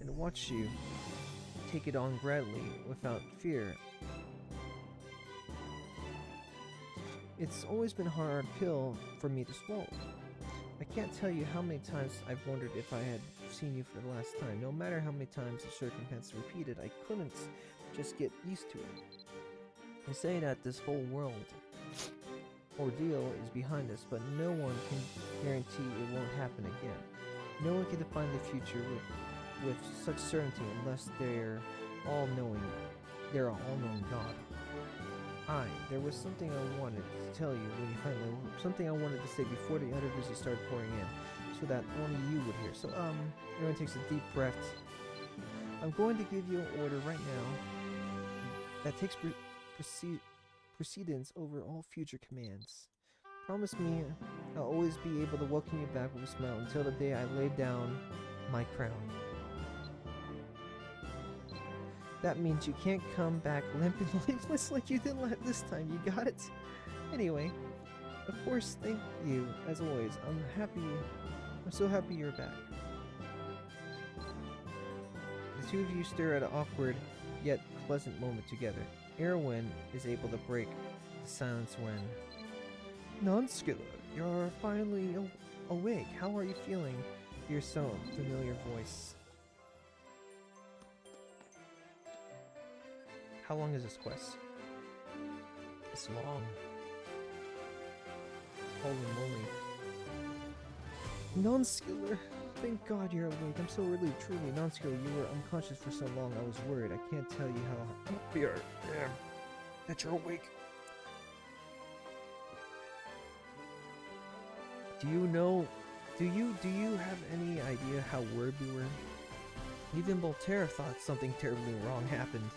and watch you take it on gladly without fear, it's always been a hard pill for me to swallow. I can't tell you how many times I've wondered if I had seen you for the last time. No matter how many times the circumstance repeated, I couldn't just get used to it. They say that this whole world ordeal is behind us, but no one can guarantee it won't happen again. No one can define the future with such certainty unless they're all-knowing God. There was something I wanted to tell you when you finally woke. Something I wanted to say before the other busy started pouring in, so that only you would hear. So, everyone takes a deep breath. I'm going to give you an order right now that takes precedence over all future commands. Promise me I'll always be able to welcome you back with a smile until the day I lay down my crown. That means you can't come back limp and lifeless like you did this time. You got it? Anyway, of course, thank you, as always. I'm so happy you're back. The two of you stare at an awkward, yet pleasant moment together. Erwin is able to break the silence when... Nonskiller, you're finally awake. How are you feeling? Your so familiar voice. How long is this quest? It's long. Holy moly. Nonskiller, thank God you're awake. I'm so really, truly, Nonskiller, you were unconscious for so long. I was worried. I can't tell you how happy I am that you're awake. Do you have any idea how worried we were? Even Voltaire thought something terribly wrong happened.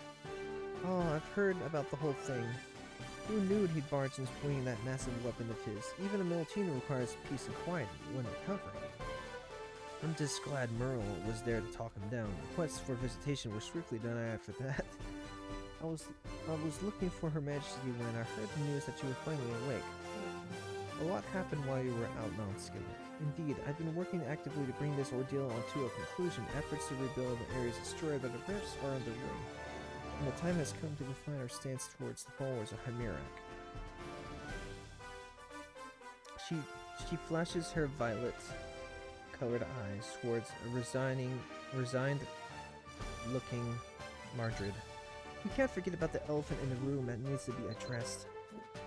Oh, I've heard about the whole thing. Who knew he'd barge in swinging that massive weapon of his? Even a Militino requires peace and quiet when recovering. I'm just glad Merle was there to talk him down. Requests for visitation were swiftly done after that. I was looking for Her Majesty when I heard the news that you were finally awake. A lot happened while you were out, Nonskiller. Indeed, I've been working actively to bring this ordeal onto a conclusion. Efforts to rebuild the areas destroyed by the rifts are underway, and the time has come to refine our stance towards the followers of Himeric. She flashes her violet-colored eyes towards a resigned-looking Margaret. We can't forget about the elephant in the room that needs to be addressed.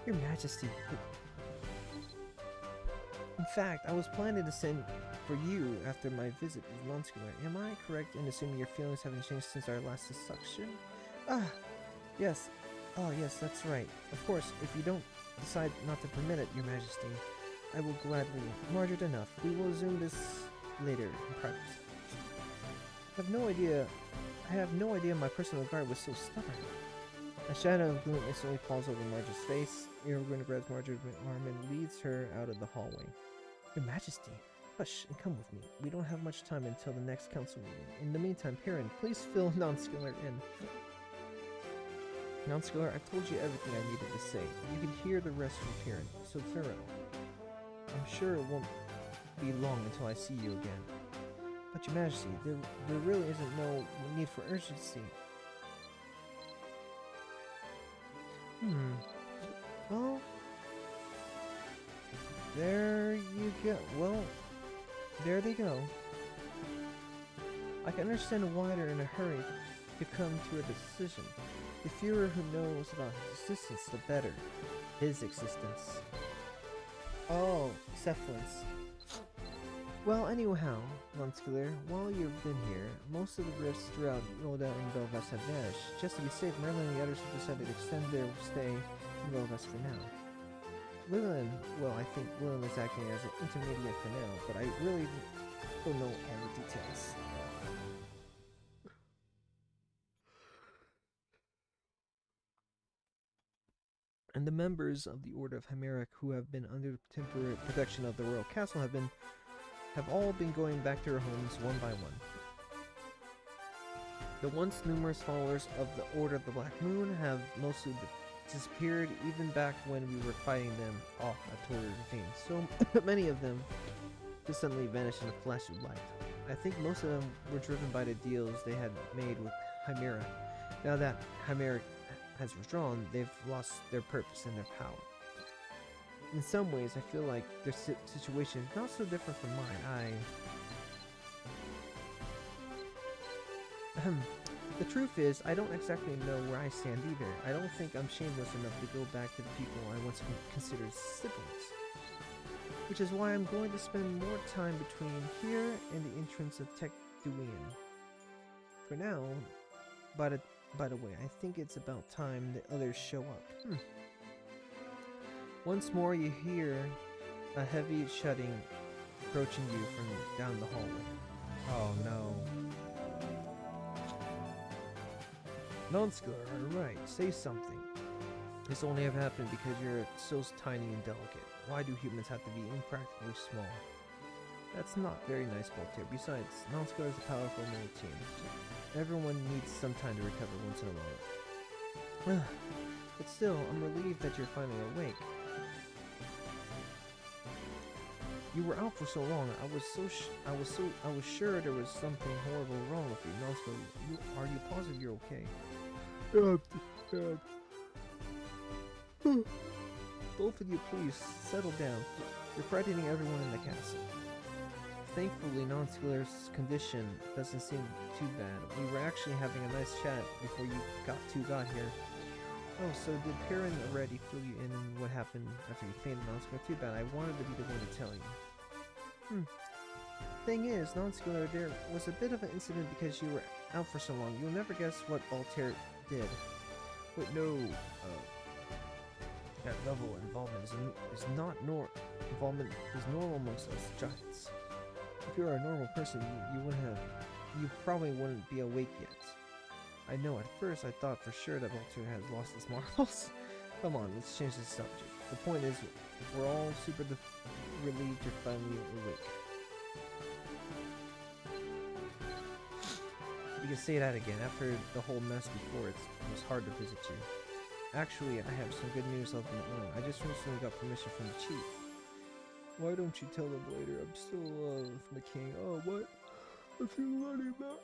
Your Majesty. In fact, I was planning to send for you after my visit with Nonskiller. Am I correct in assuming your feelings haven't changed since our last discussion? Yes. Oh, yes, that's right. Of course, if you don't decide not to permit it, Your Majesty, I will gladly. Margaret, enough. We will resume this later in private. I have no idea my personal guard was so stubborn. A shadow of gloom instantly falls over Margaret's face. Erwin grabs Margaret's arm and leads her out of the hallway. Your Majesty, hush and come with me. We don't have much time until the next council meeting. In the meantime, Perrin, please fill Nonskiller in. Nonskiller, I've told you everything I needed to say. You can hear the rest from Perrin, so thorough. I'm sure it won't be long until I see you again. But Your Majesty, there really isn't no need for urgency. Well, there you go. Well, there they go. I can understand why they're in a hurry to come to a decision. The fewer who knows about his existence, the better. His existence. Oh, Cephalins. Well, anyhow, Nonskiller, while you've been here, most of the rifts throughout Yoda and Belvast have vanished. Just to be safe, Merlin and the others have decided to extend their stay in Belvast for now. Lillian, well, I think Lillian is acting as an intermediate for now, but I really don't know all the details. And the members of the Order of Himeric who have been under temporary protection of the royal castle have all been going back to their homes one by one. The once numerous followers of the Order of the Black Moon have mostly disappeared, even back when we were fighting them off at Torre Ravine. So many of them just suddenly vanished in a flash of light. I think most of them were driven by the deals they had made with Chimera. Now that Chimera has withdrawn, they've lost their purpose and their power. In some ways, I feel like their situation is not so different from mine. The truth is, I don't exactly know where I stand either. I don't think I'm shameless enough to go back to the people I once considered siblings. Which is why I'm going to spend more time between here and the entrance of Tech Duian. For now, by the way, I think it's about time the others show up. Once more you hear a heavy shutting approaching you from down the hallway. Oh no. Nonskiller, alright, say something. This only ever happened because you're so tiny and delicate. Why do humans have to be impractically small? That's not very nice, Voltaire. Besides, Nonskiller is a powerful little team. Everyone needs some time to recover once in a while. But still, I'm relieved that you're finally awake. You were out for so long. I was sure there was something horrible wrong with you. Nonskiller, are you positive you're okay? Both of you, please settle down. You're frightening everyone in the castle. Thankfully, Nonskiller's condition doesn't seem too bad. We were actually having a nice chat before you got here. Oh, so did Perrin already fill you in on what happened after you fainted, Nonskiller? Too bad. I wanted to be the one to tell you. Thing is, Nonskiller, there was a bit of an incident because you were out for so long. You'll never guess what Voltaire did. Wait, no. That level of involvement is normal amongst us giants. If you were a normal person, you probably wouldn't be awake yet. I know, at first I thought for sure that Voltaire has lost his marbles. Come on, let's change the subject. The point is, we're all super relieved you're finally awake. You can say that again. After the whole mess before, it was hard to visit you. Actually, I have some good news of my own. I just recently got permission from the chief. Why don't you tell them later? I'm still from the king. Oh, what? If you let him out.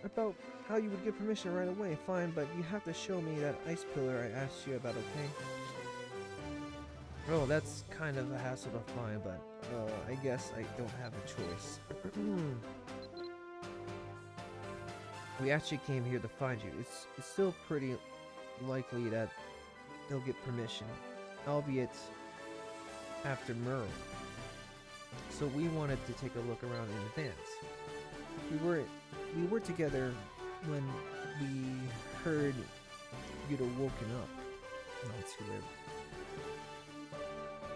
About how you would get permission right away. Fine, but you have to show me that ice pillar I asked you about, okay? Oh, that's kind of a hassle to find, but I guess I don't have a choice. We actually came here to find you. It's still pretty likely that they'll get permission, albeit after Merle. So we wanted to take a look around in advance. We were together when we heard you'd woken up. Nonskiller.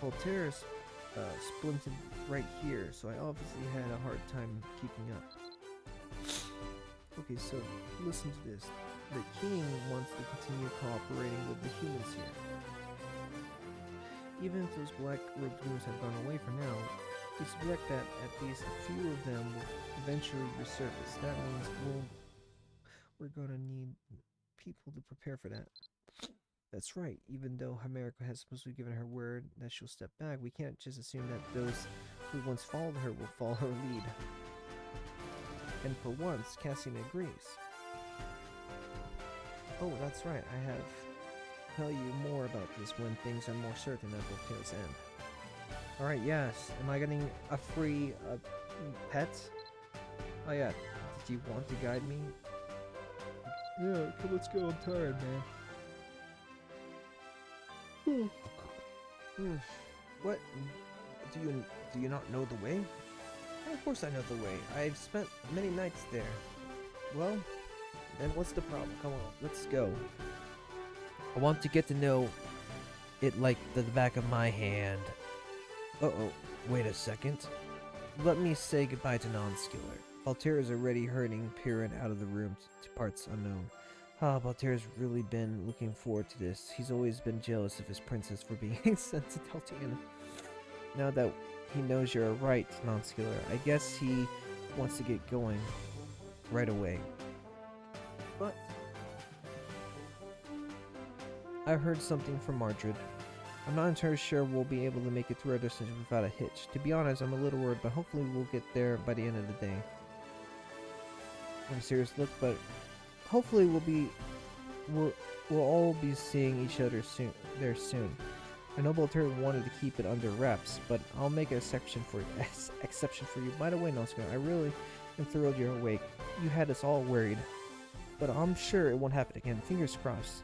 Voltaire's splinted right here, so I obviously had a hard time keeping up. Okay, so listen to this. The king wants to continue cooperating with the humans here. Even if those black-robed goons have gone away for now, we suspect that at least a few of them will eventually resurface. That means we're gonna need people to prepare for that. That's right. Even though America has supposedly given her word that she'll step back, we can't just assume that those who once followed her will follow her lead. And for once, Cassian agrees. Oh, that's right. I have tell you more about this when things are more certain at Voltaire's end. Alright, yes. Am I getting a free pet? Oh yeah. Did you want to guide me? Yeah, come, let's go. I'm tired, man. What? Do you not know the way? Of course I know the way. I've spent many nights there. Well, then what's the problem? Come on, let's go. I want to get to know it like the back of my hand. Uh-oh, wait a second. Let me say goodbye to Nonskiller. Baltair is already herding Piran out of the room to parts unknown. Baltair's really been looking forward to this. He's always been jealous of his princess for being sent to Deltian. Now that he knows you're right, Nonskiller, I guess he wants to get going right away. But I heard something from Mardred. I'm not entirely sure we'll be able to make it through our destination without a hitch. To be honest, I'm a little worried, but hopefully we'll get there by the end of the day. I'm a serious look, but hopefully we'll all be seeing each other soon. I know Baltair wanted to keep it under wraps, but I'll make an exception for you. By the way, Nonskiller, I really am thrilled you're awake. You had us all worried, but I'm sure it won't happen again. Fingers crossed.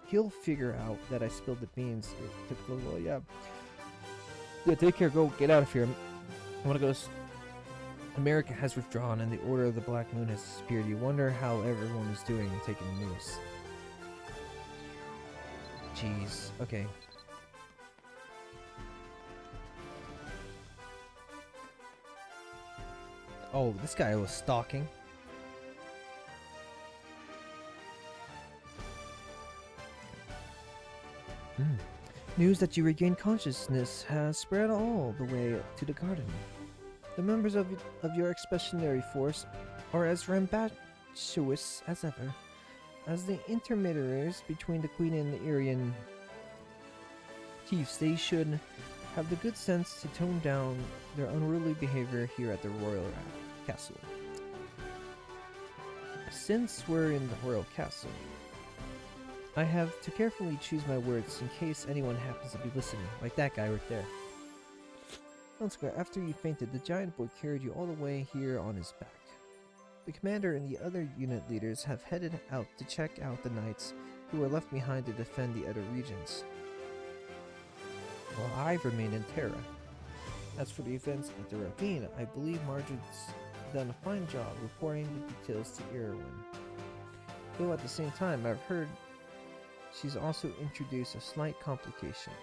He'll figure out that I spilled the beans. Typical, yeah. Yeah, take care. Go get out of here. I want to go. America has withdrawn, and the Order of the Black Moon has disappeared. You wonder how everyone is doing and taking the news. Jeez. Okay. Oh, this guy was stalking. News that you regained consciousness has spread all the way to the garden. The members of your expeditionary force are as rambunctious as ever. As the intermediaries between the Queen and the Aryan chiefs, they should have the good sense to tone down their unruly behavior here at the royal castle. Since we're in the royal castle, I have to carefully choose my words in case anyone happens to be listening, like that guy right there. Nonskiller, after you fainted, the giant boy carried you all the way here on his back. The commander and the other unit leaders have headed out to check out the knights who were left behind to defend the other regions, while I've remained in Terra. As for the events at the ravine, I believe Margaret's done a fine job reporting the details to Irwin. Though at the same time, I've heard she's also introduced a slight complication.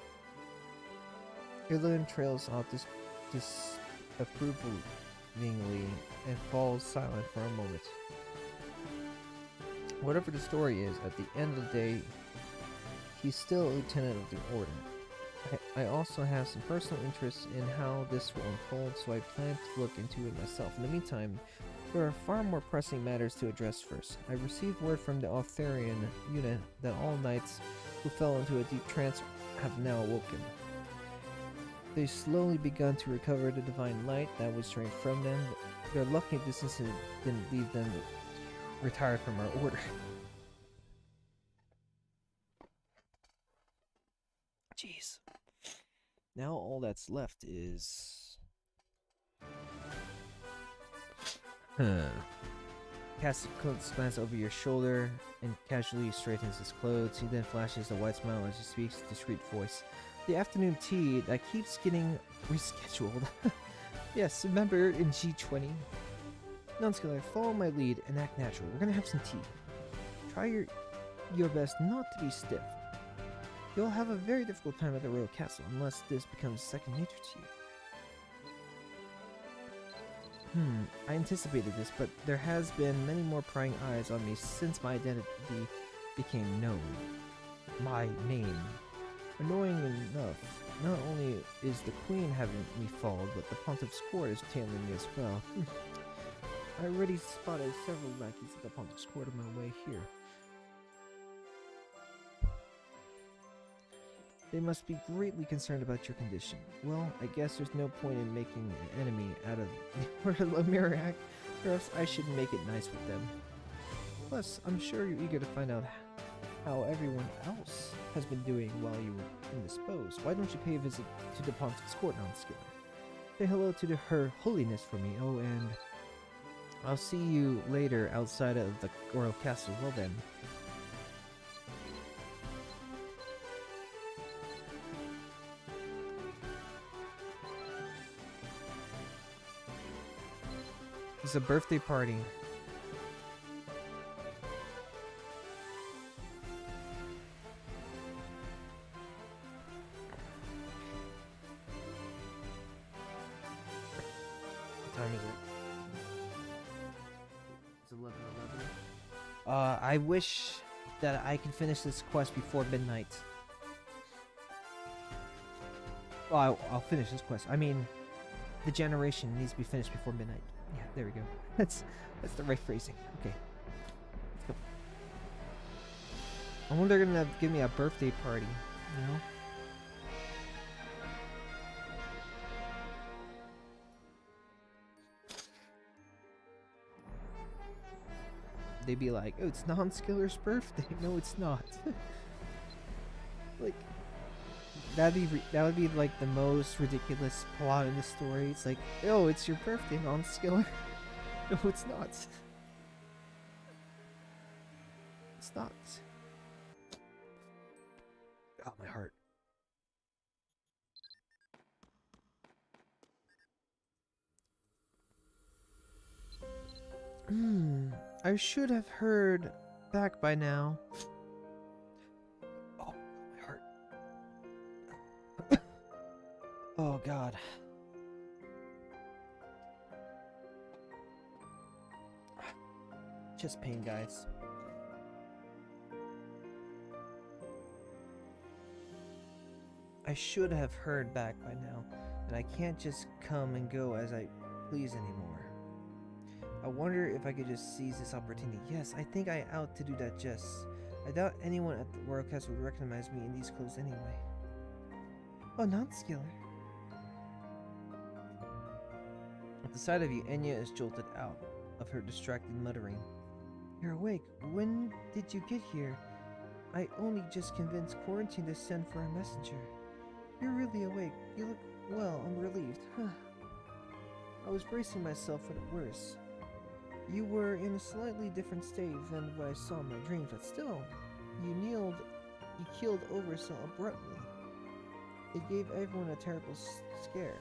Irwin trails out disapprovingly and falls silent for a moment. Whatever the story is, at the end of the day, he's still a lieutenant of the Order. I also have some personal interest in how this will unfold, so I plan to look into it myself. In the meantime, there are far more pressing matters to address first. I received word from the Arthurian unit that all knights who fell into a deep trance have now awoken. They've slowly begun to recover the divine light that was drained from them. They're lucky this incident didn't leave them retired from our order. Jeez. Now all that's left is... Cassian glances over your shoulder and casually straightens his clothes. He then flashes a wide smile as he speaks a discreet voice. The afternoon tea that keeps getting rescheduled. Yes, remember in G20? Nonskiller, follow my lead and act natural. We're gonna have some tea. Try your best not to be stiff. You'll have a very difficult time at the royal castle unless this becomes second nature to you. I anticipated this, but there has been many more prying eyes on me since my identity became known. My name. Annoying enough, not only is the Queen having me followed, but the Pontiff's court is tailing me as well. I already spotted several lackeys at the Pontiff's court on my way here. They must be greatly concerned about your condition. Well, I guess there's no point in making an enemy out of the Mirak. Perhaps I should make it nice with them. Plus, I'm sure you're eager to find out how everyone else has been doing while you were indisposed. Why don't you pay a visit to the Pontiff's Court, Nonskiller? Say hello to Her Holiness for me. Oh, and I'll see you later outside of the Royal Castle. Well then. It's a birthday party. What time is it? It's 11:11. I wish that I can finish this quest before midnight. Well, I'll finish this quest. I mean, the generation needs to be finished before midnight. Yeah, there we go. That's the right phrasing. Okay. Let's go. I wonder they're gonna give me a birthday party, you know? They'd be like, oh, it's Nonskiller's birthday. No, it's not. Like, that would be like the most ridiculous plot in the story. It's like, oh, it's your birthday, Nonskiller. No, it's not. It's not. Oh, my heart. I should have heard back by now. Oh, my heart. Oh, God. Chest pain, guys. I should have heard back by now, and I can't just come and go as I please anymore. I wonder if I could just seize this opportunity. Yes, I think I ought to do that, Jess. I doubt anyone at the Royal Castle would recognize me in these clothes anyway. Oh, Nonskiller. At the sight of you, Enya is jolted out of her distracted muttering. You're awake. When did you get here? I only just convinced Quarantine to send for a messenger. You're really awake. You look well. I'm relieved. I was bracing myself for the worst. You were in a slightly different state than what I saw in my dreams, but still, you keeled over so abruptly. It gave everyone a terrible scare.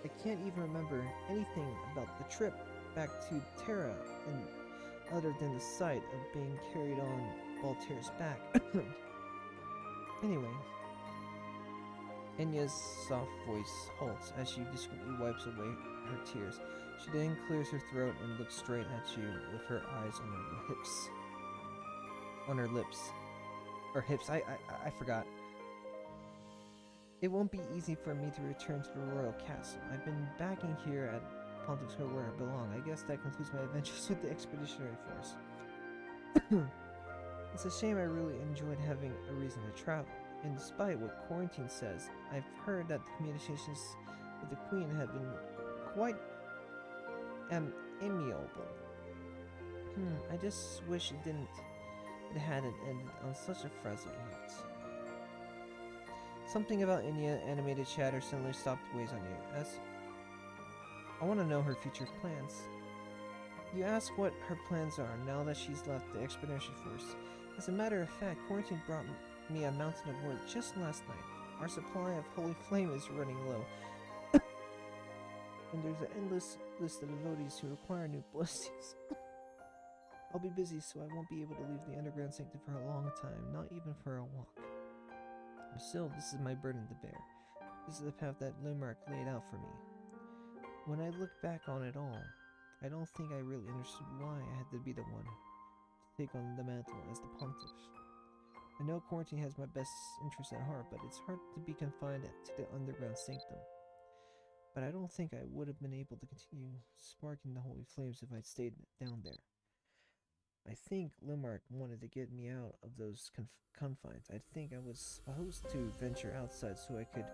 I can't even remember anything about the trip back to Terra, and other than the sight of being carried on Baltair's back. Anyway, Enya's soft voice halts as she discreetly wipes away her tears. She then clears her throat and looks straight at you with her eyes on her hips. On her lips. Or hips, I forgot. It won't be easy for me to return to the Royal Castle. I've been backing here at Pontiff's Court where I belong. I guess that concludes my adventures with the Expeditionary Force. It's a shame I really enjoyed having a reason to travel. And despite what Quarantine says, I've heard that the communications with the Queen have been quite amiable. I just wish it hadn't ended on such a frazzling note. Something about Enya animated chatter suddenly stopped weighs on you. As I want to know her future plans. You ask what her plans are now that she's left the Expedition Force. As a matter of fact, Quarantine brought me a mountain of word just last night. Our supply of Holy Flame is running low. And there's an endless list of devotees who require new blessings. I'll be busy, so I won't be able to leave the underground sanctum for a long time, not even for a walk. But still, this is my burden to bear. This is the path that Limark laid out for me. When I look back on it all, I don't think I really understood why I had to be the one to take on the mantle as the Pontiff. I know Quarantine has my best interest at heart, but it's hard to be confined to the underground sanctum. But I don't think I would have been able to continue sparking the holy flames if I'd stayed down there. I think Limark wanted to get me out of those confines. I think I was supposed to venture outside so I could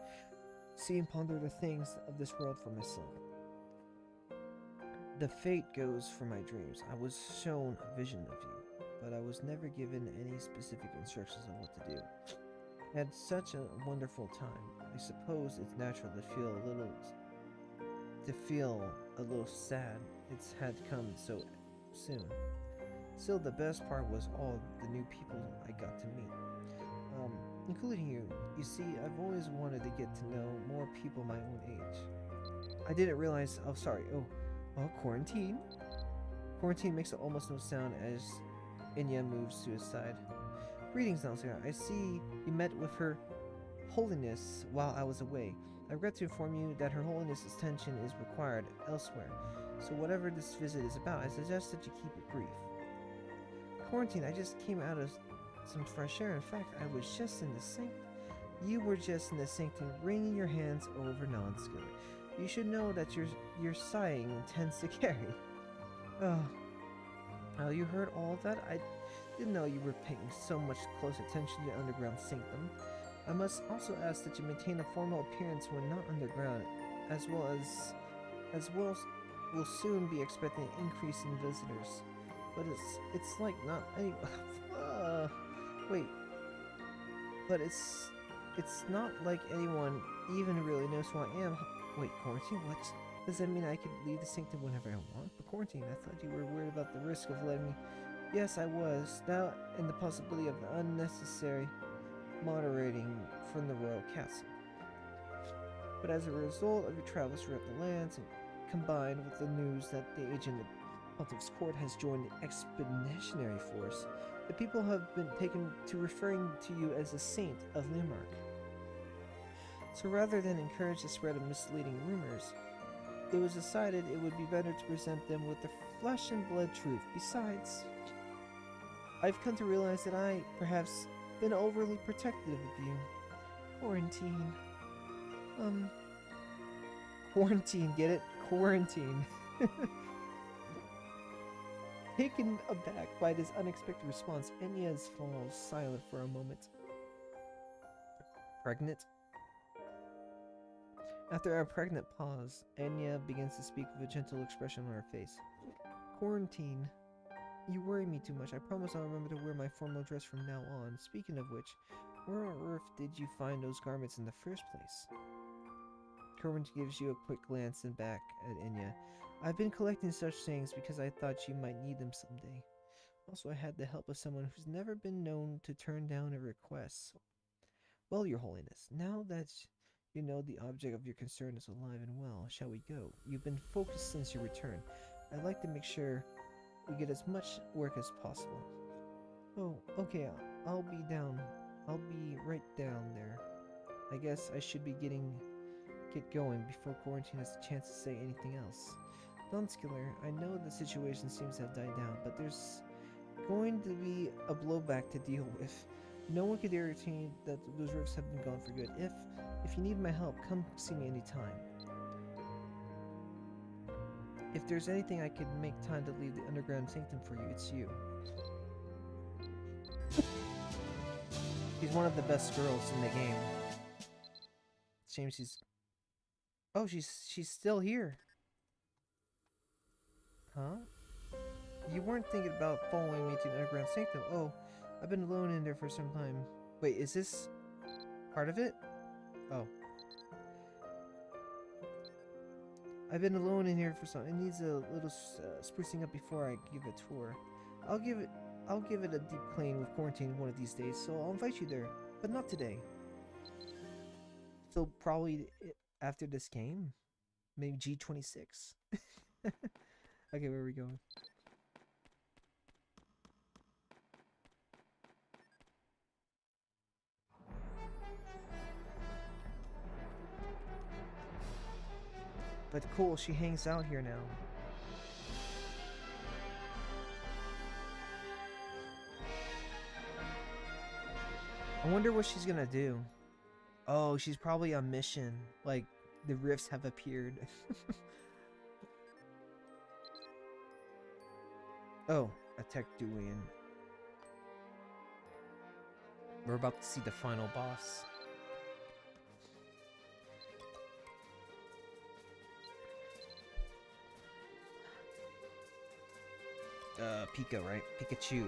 see and ponder the things of this world for myself. The fate goes for my dreams. I was shown a vision of you, but I was never given any specific instructions on what to do. I had such a wonderful time. I suppose it's natural to feel a little sad it's had come so soon. Still, the best part was all the new people I got to meet, including you. You see, I've always wanted to get to know more people my own age. I didn't realize. Oh, sorry. Quarantine. Quarantine makes almost no sound as Inya moves to his side. Greetings, Nonskiller. I see you met with Her Holiness while I was away. I regret to inform you that Her Holiness's attention is required elsewhere. So whatever this visit is about, I suggest that you keep it brief. Quarantine, I just came out of some fresh air. In fact, I was just in the sanctum. You were just in the sanctum wringing your hands over Nonskiller. You should know that your sighing tends to carry. Oh, you heard all of that? I didn't know you were paying so much close attention to the underground sanctum. I must also ask that you maintain a formal appearance when not underground, as well will soon be expecting an increase in visitors. But it's like not any. Wait. But it's not like anyone even really knows who I am. Wait, Quarantine? What? Does that mean I could leave the sanctum whenever I want? But Quarantine, I thought you were worried about the risk of letting me. Yes, I was. Now, and the possibility of unnecessary moderating from the royal castle. But as a result of your travels throughout the lands, and combined with the news that the agent at Pontiff's court has joined the expeditionary force, the people have been taken to referring to you as a saint of Limark. So rather than encourage the spread of misleading rumors, it was decided it would be better to present them with the flesh and blood truth. Besides, I've come to realize that I, perhaps, been overly protective of you. Quarantine. Quarantine, get it? Quarantine. Taken aback by this unexpected response, Enya falls silent for a moment. Pregnant? After a pregnant pause, Enya begins to speak with a gentle expression on her face. Quarantine. You worry me too much. I promise I'll remember to wear my formal dress from now on. Speaking of which, where on earth did you find those garments in the first place? Quarantine gives you a quick glance and back at Enya. I've been collecting such things because I thought you might need them someday. Also, I had the help of someone who's never been known to turn down a request. Well, Your Holiness, now that you know the object of your concern is alive and well, shall we go? You've been focused since your return. I'd like to make sure we get as much work as possible. Oh, okay, I'll be right down there. I guess I should be get going before Quarantine has a chance to say anything else. Nonskiller, I know the situation seems to have died down, but there's going to be a blowback to deal with. No one could guarantee that those rifts have been gone for good. If you need my help, come see me anytime. If there's anything I could make time to leave the underground sanctum for you, it's you. She's one of the best girls in the game. Shame she's... Oh, she's still here. Huh? You weren't thinking about following me to the underground sanctum. Oh, I've been alone in there for some time. Wait, is this part of it? Oh. I've been alone in here for some. It needs a little sprucing up before I give a tour. I'll give it a deep clean with Quarantine one of these days. So I'll invite you there, but not today. So probably after this game, maybe G26. Okay, where are we going? But cool, she hangs out here now. I wonder what she's gonna do. Oh, she's probably on mission. Like, the rifts have appeared. Oh, a tech Duan. We're about to see the final boss. Pika, right? Pikachu.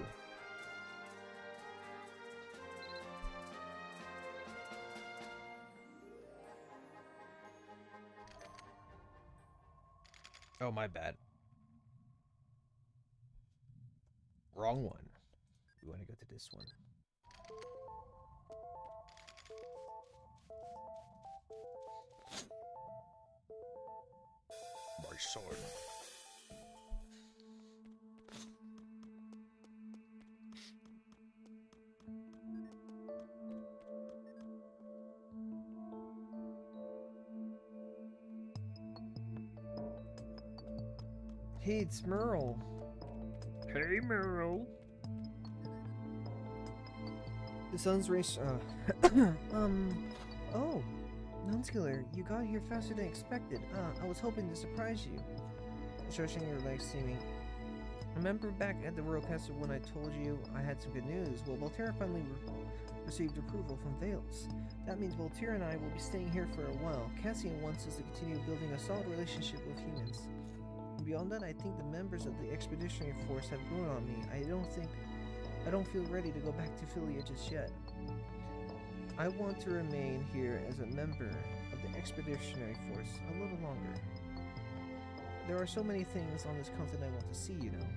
Oh, my bad. Wrong one. We want to go to this one. My sword. Hey, it's Merle. Hey, Merle. The sun's race. Oh, Nonskiller, you got here faster than expected. I was hoping to surprise you. Stretching your legs to me. Remember back at the Royal Castle when I told you I had some good news? Well, Volterra finally received approval from Vales. That means Volterra and I will be staying here for a while. Cassian wants us to continue building a solid relationship with humans. And beyond that, I think the members of the expeditionary force have grown on me. I don't feel ready to go back to Philia just yet. I want to remain here as a member of the expeditionary force a little longer. There are so many things on this continent I want to see, you know.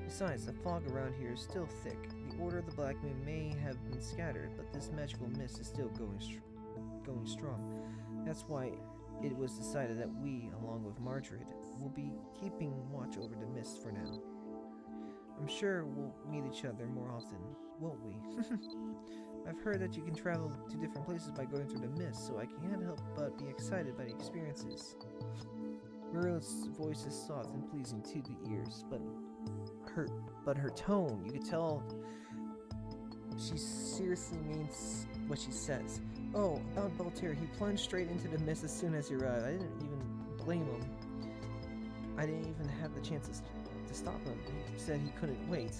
Besides, the fog around here is still thick. The Order of the Black Moon may have been scattered, but this magical mist is still going strong. That's why it was decided that we, along with Margaret, will be keeping watch over the mist for now. I'm sure we'll meet each other more often, won't we? I've heard that you can travel to different places by going through the mist, so I can't help but be excited by the experiences. Muriel's voice is soft and pleasing to the ears, but her tone, you could tell she seriously means what she says. Oh, about Voltaire, he plunged straight into the mist as soon as he arrived. I didn't even blame him. I didn't even have the chance to stop him. He said he couldn't wait.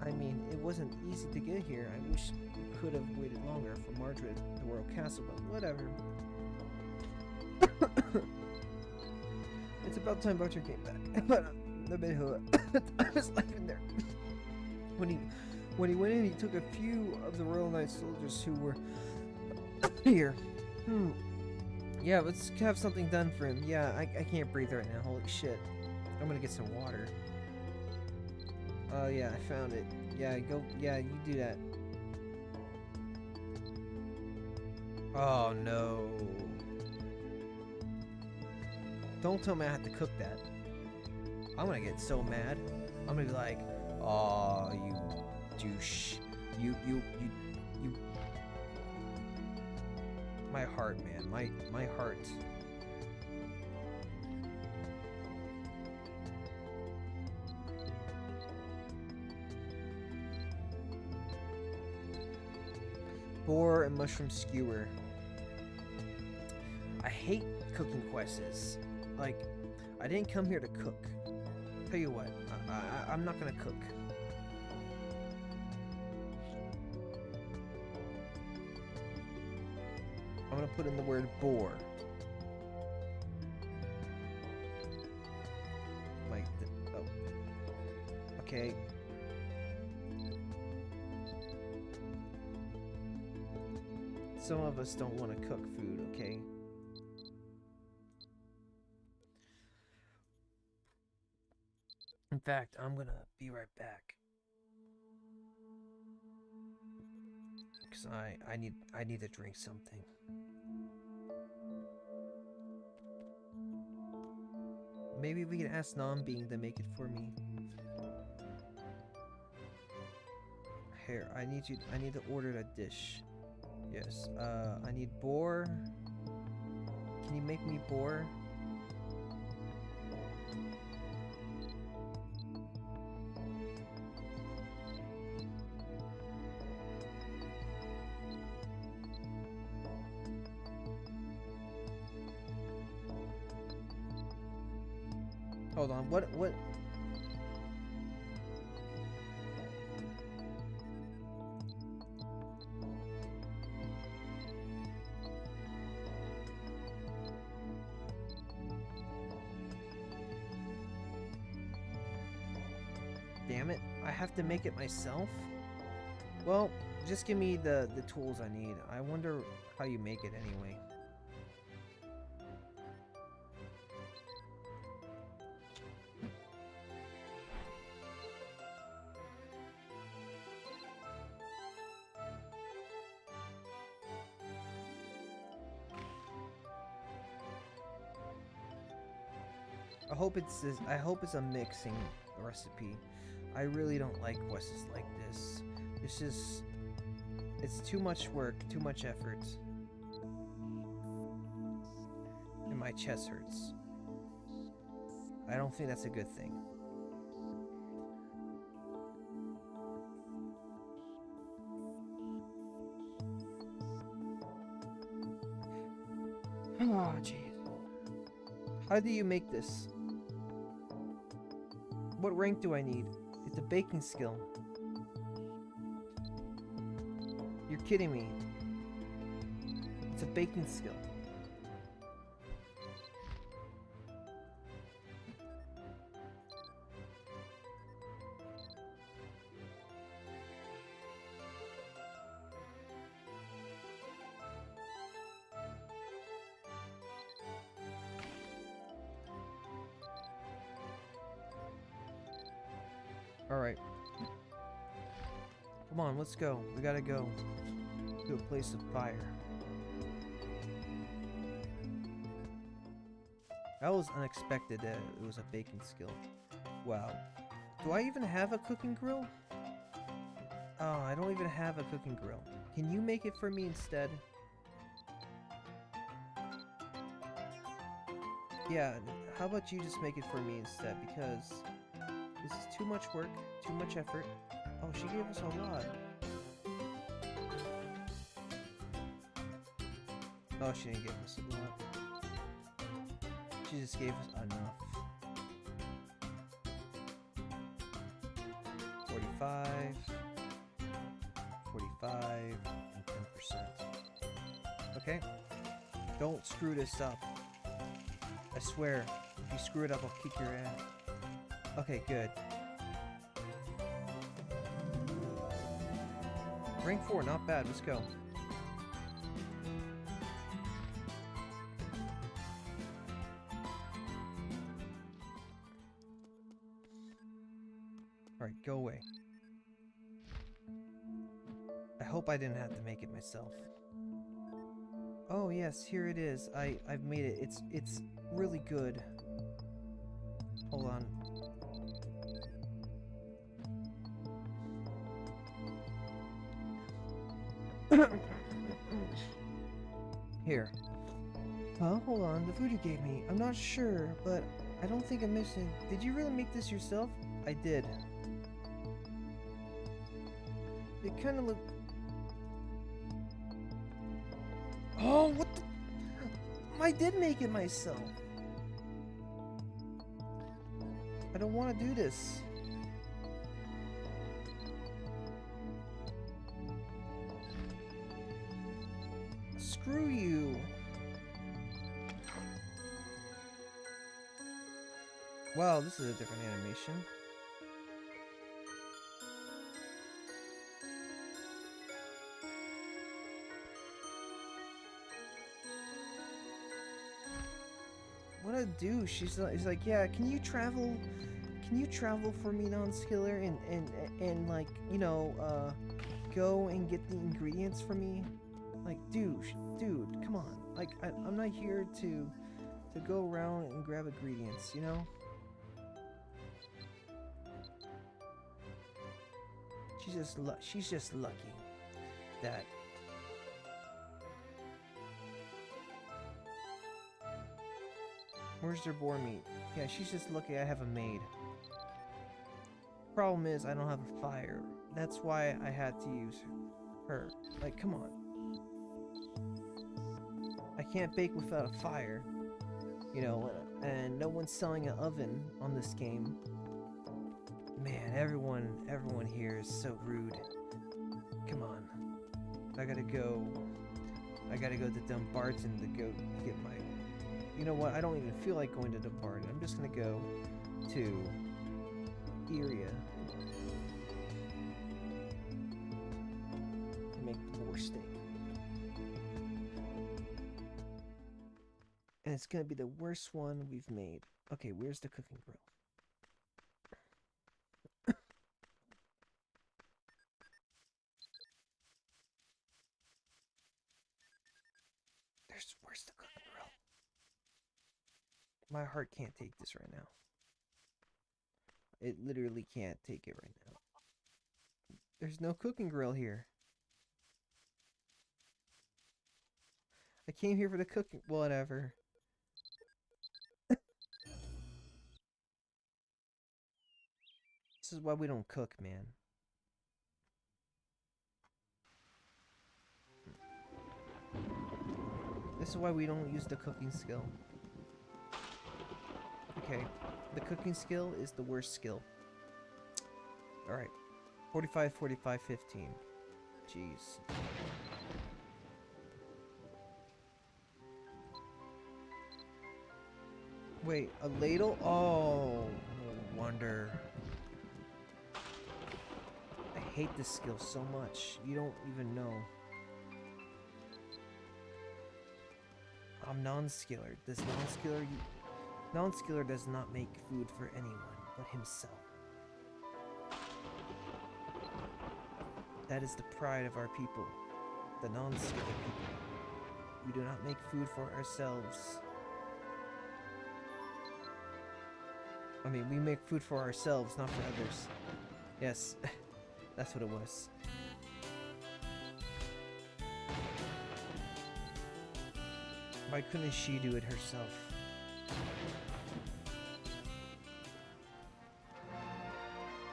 I mean, it wasn't easy to get here. I wish we could have waited longer for Margaret at the Royal Castle, but whatever. It's about time Butcher came back. But I was like in there. When he went in, he took a few of the Royal Knight soldiers who were here. Yeah, let's have something done for him. Yeah, I can't breathe right now. Holy shit. I'm gonna get some water. Oh yeah, I found it. Yeah, go. Yeah, you do that. Oh no. Don't tell me I have to cook that. I'm gonna get so mad. I'm gonna be like, oh, you douche. You. My heart, man. My heart. Boar and mushroom skewer. I hate cooking quests. Like, I didn't come here to cook. Tell you what, I'm not gonna cook. I'm gonna put in the word boar. Like, oh. Okay. Some of us don't want to cook food, okay? In fact, I'm gonna be right back. Because I need to drink something. Maybe we can ask Non-Being to make it for me. Here, I need to order that dish. Yes, I need boar. Can you make me boar? Hold on, what? I have to make it myself? Well, just give me the tools I need. I wonder how you make it anyway. I hope it's a mixing recipe. I really don't like quests like this. It's too much work, too much effort. And my chest hurts. I don't think that's a good thing. Oh, jeez. How do you make this? What rank do I need? It's a baking skill. You're kidding me. It's a baking skill. Alright. Come on, let's go. We gotta go to a place of fire. That was unexpected that it was a baking skill. Wow. Do I even have a cooking grill? Oh, I don't even have a cooking grill. Can you make it for me instead? Yeah, how about you just make it for me instead, because this is too much work, too much effort. Oh, she gave us a lot. Oh, she didn't give us a lot. She just gave us enough. 45, 45, and 10%. Okay? Don't screw this up. I swear, if you screw it up, I'll kick your ass. Okay, good. Rank 4, not bad. Let's go. Alright, go away. I hope I didn't have to make it myself. Oh yes, here it is. I've made it. It's really good. Hold on. Here. Huh? Hold on. The food you gave me. I'm not sure, but I don't think I'm missing. Did you really make this yourself? I did. It kind of looked... Oh, what the... I did make it myself. I don't want to do this. Screw you. Wow, this is a different animation. What a douche. She's like, yeah, can you travel for me, Nonskiller, and like, you know, go and get the ingredients for me? Like, dude, come on. Like, I'm not here to go around and grab ingredients, you know? She's just lucky that... Where's their boar meat? Yeah, she's just lucky I have a maid. Problem is, I don't have a fire. That's why I had to use her. Like, come on. I can't bake without a fire. You know, and no one's selling an oven on this game. Man, everyone here is so rude. Come on. I gotta go to Dumbarton to go get my... You know what? I don't even feel like going to Dumbarton. I'm just gonna go to Iria. More steak. And it's gonna be the worst one we've made. Okay, where's the cooking grill? Where's the cooking grill? My heart can't take this right now. It literally can't take it right now. There's no cooking grill here. I came here for the cooking. Whatever. This is why we don't cook, man. This is why we don't use the cooking skill. Okay, the cooking skill is the worst skill. Alright, 45, 45, 15. Jeez. Wait, a ladle? Oh, no wonder. I hate this skill so much. You don't even know. I'm Nonskiller. This Nonskiller does not make food for anyone but himself. That is the pride of our people, the Nonskiller people. We do not make food for ourselves. I mean, we make food for ourselves, not for others. Yes, that's what it was. Why couldn't she do it herself?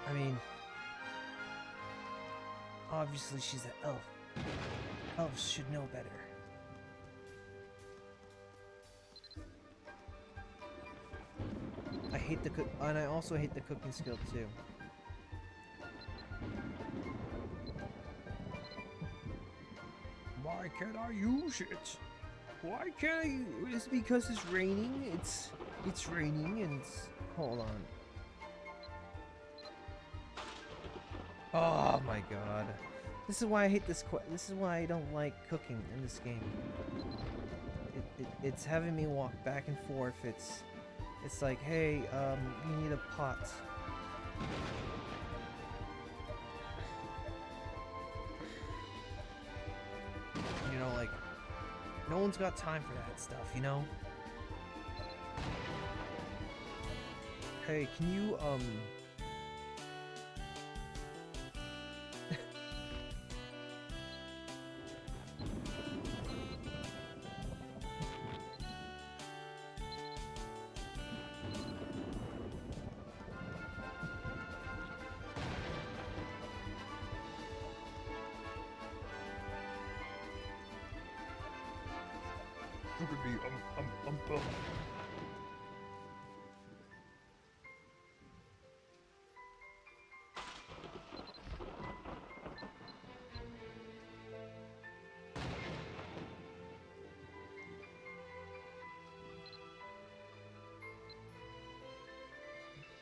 I mean, obviously she's an elf. Elves should know better. I hate the cook, and I also hate the cooking skill too. Why can't I use it? Why can't I? It's because it's raining. It's raining and hold on. Oh my god. This is why I hate this this is why I don't like cooking in this game. It's having me walk back and forth. It's like, hey, you need a pot. You know, like, no one's got time for that stuff, you know? Hey, can you, look at me,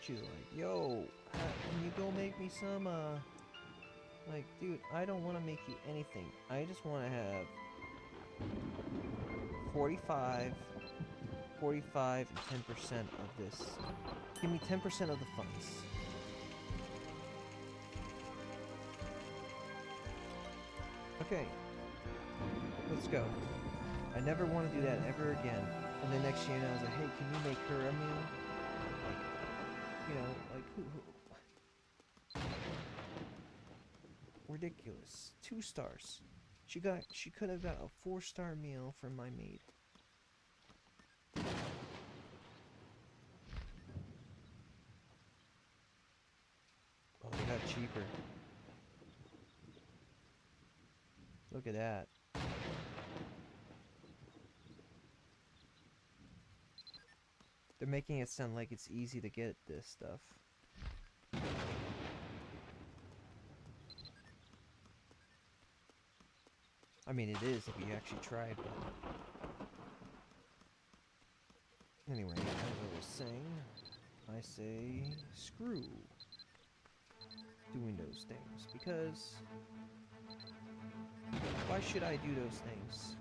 she's like, yo, can you go make me some, like, dude, I don't want to make you anything. I just want to have 45, 45, and 10% of this. Give me 10% of the funds. Okay. Let's go. I never want to do that ever again. And then next year I was like, hey, can you make her a meal? Like, you know, like, who? Ridiculous. 2 stars. She could have got a 4-star meal from my maid. Oh, they got cheaper. Look at that. They're making it sound like it's easy to get this stuff. I mean, it is if you actually tried, but... Anyway, as I was saying, I say screw doing those things, because Why should I do those things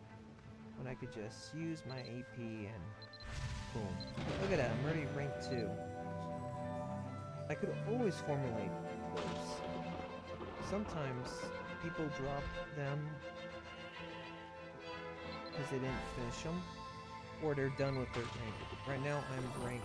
when I could just use my AP and boom. Look at that, I'm already rank 2. I could always formulate those. Sometimes people drop them because they didn't finish them, or they're done with their rank. Right now I'm rank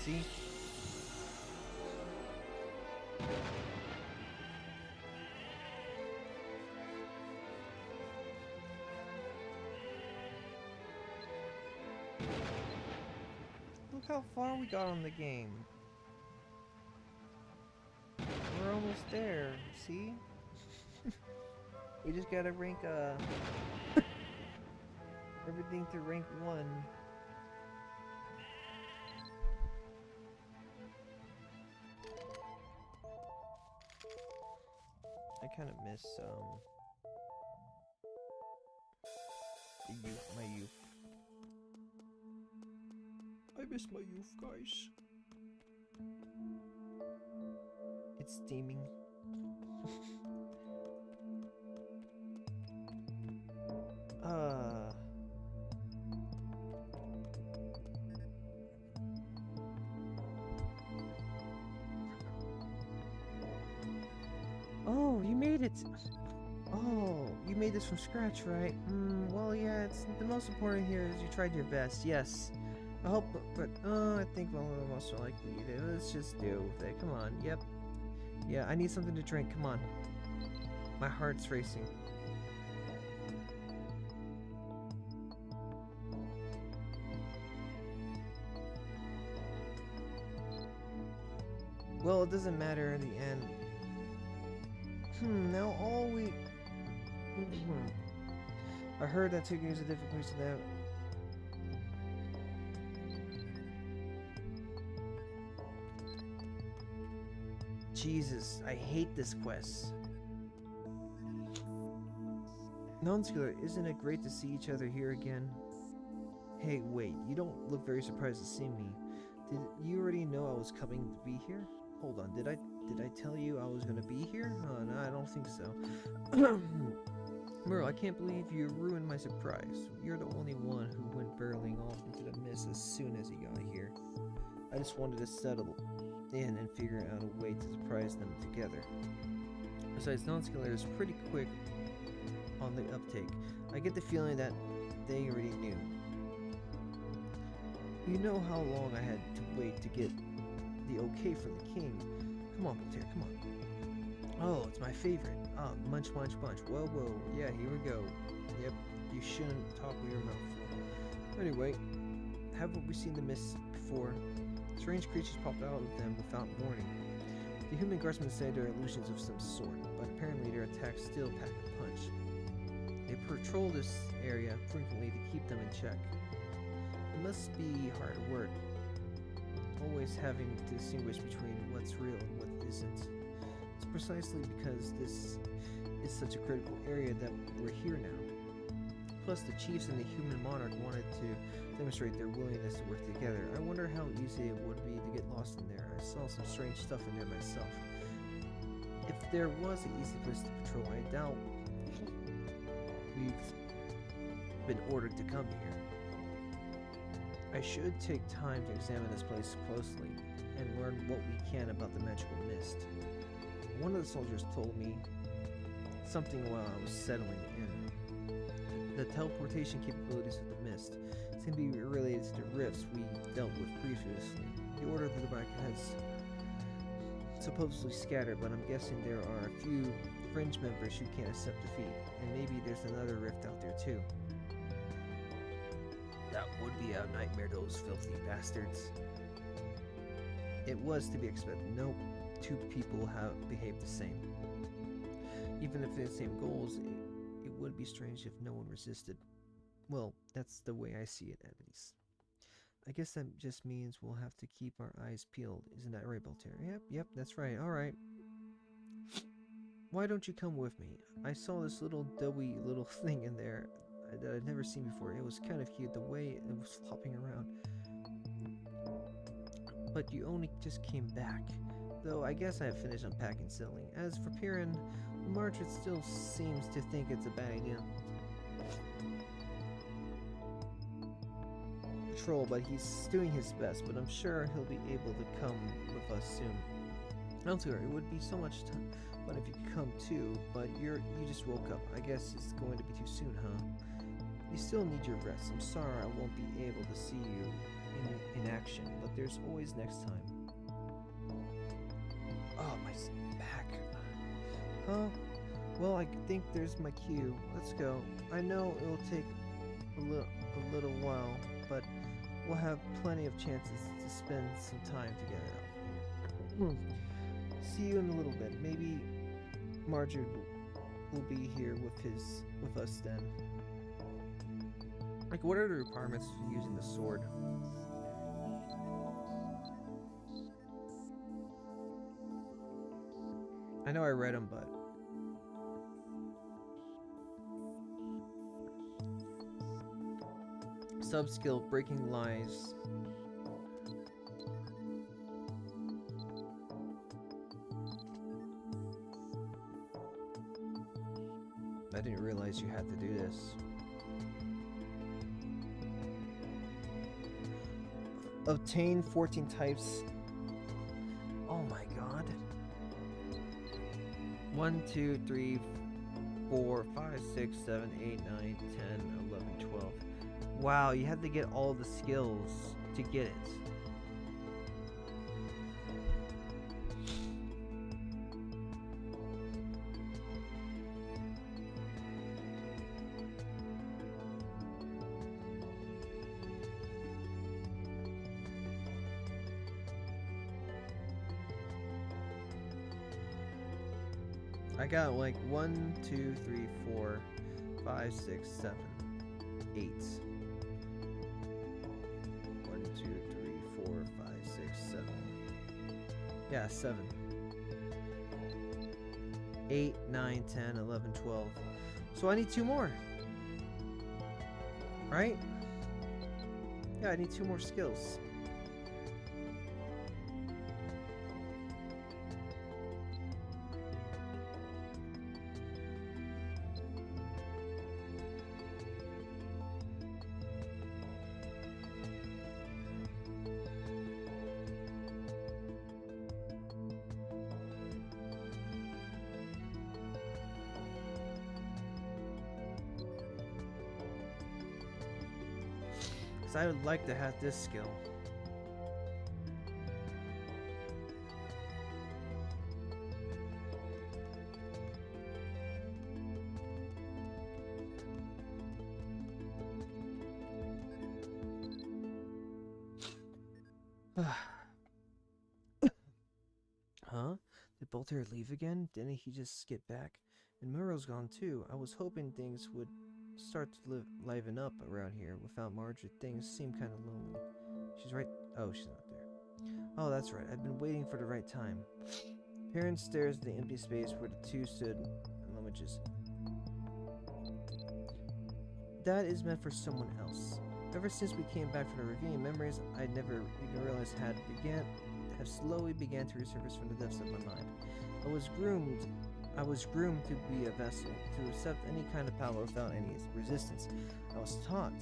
see? Look how far we got on the game. We're almost there, see? We just gotta rank everything to rank 1. I kind of miss the youth, my youth. I miss my youth, guys. It's steaming. Oh, you made it! Oh, you made this from scratch, right? Well, yeah, it's the most important here is you tried your best, yes. I hope, but, I think one of the most likely you did. Let's just deal with it, come on, yep. Yeah, I need something to drink, come on. My heart's racing. Well, it doesn't matter in the end. Now all we... I heard that taking is a different place to that. Jesus, I hate this quest. Nonskiller, isn't it great to see each other here again? Hey, wait, you don't look very surprised to see me. Did you already know I was coming to be here? Hold on, did I tell you I was gonna be here? Oh, no, I don't think so. Merle, I can't believe you ruined my surprise. You're the only one who went barreling off into the mist as soon as he got here. I just wanted to settle in and figure out a way to surprise them together. Besides, Nonskiller is pretty quick on the uptake. I get the feeling that they already knew. You know how long I had to wait to get the okay for the king. Come on, Voltaire, come on. Oh, it's my favorite. Munch, munch, munch. Whoa, whoa. Yeah, here we go. Yep, you shouldn't talk with your mouth full. Anyway, haven't we seen the mist before? Strange creatures pop out of them without warning. The human guardsmen say they're illusions of some sort, but apparently their attacks still pack a punch. They patrol this area frequently to keep them in check. It must be hard work, always having to distinguish between what's real and what isn't. It's precisely because this is such a critical area that we're here now. Plus, the chiefs and the human monarch wanted to demonstrate their willingness to work together. I wonder how easy it would be to get lost in there. I saw some strange stuff in there myself. If there was an easy place to patrol, I doubt we've been ordered to come here. I should take time to examine this place closely and learn what we can about the magical mist. One of the soldiers told me something while I was settling in. The teleportation capabilities of the mist seem to be related to the rifts we dealt with previously. The Order of the Black has supposedly scattered, but I'm guessing there are a few fringe members who can't accept defeat, and maybe there's another rift out there too. That would be a nightmare, those filthy bastards. It was to be expected. No two people have behaved the same. Even if they had the same goals, it would be strange if no one resisted. Well, that's the way I see it, at least. I guess that just means we'll have to keep our eyes peeled. Isn't that right, Voltaire? Yep, that's right. Alright. Why don't you come with me? I saw this little doughy little thing in there that I'd never seen before. It was kind of cute, the way it was flopping around. But you only just came back. Though I guess I have finished unpacking settling. As for Piran, Margaret still seems to think it's a bad idea. Patrol, but he's doing his best, but I'm sure he'll be able to come with us soon. Elsewhere, it would be so much fun if you could come too, but you just woke up. I guess it's going to be too soon, huh? You still need your rest. I'm sorry I won't be able to see you in action, but there's always next time. Oh, my back. Huh? Well, I think there's my cue. Let's go. I know it'll take a little while, but we'll have plenty of chances to spend some time together. See you in a little bit. Maybe Marjorie will be here with us then. Like, what are the requirements for using the sword? I know I read them, but sub-skill, breaking lies. I didn't realize you had to do this. Obtain 14 types. Oh my god. 1, 2, 3, 4, 5, 6, 7, 8, 9, 10, 11, 12. Wow, you had to get all the skills to get it. I got like 1, 2, 3, 4, 5, 6, 7, 8. 1, 2, 3, 4, 5, 6, 7. Yeah, 7. 8, 9, 10, 11, 12. So I need 2 more. Right? Yeah, I need 2 more skills. Because I would like to have this skill. Huh? Did Bolter leave again? Didn't he just get back? And Muro's gone too. I was hoping things would start to liven up around here. Without Margaret, things seem kind of lonely. She's right. Oh, she's not there. Oh, that's right. I've been waiting for the right time. Perrin stares at the empty space where the two stood and lummages. That is meant for someone else. Ever since we came back from the ravine, memories I'd never even realized have slowly began to resurface from the depths of my mind. I was groomed to be a vessel, to accept any kind of power without any resistance. I was taught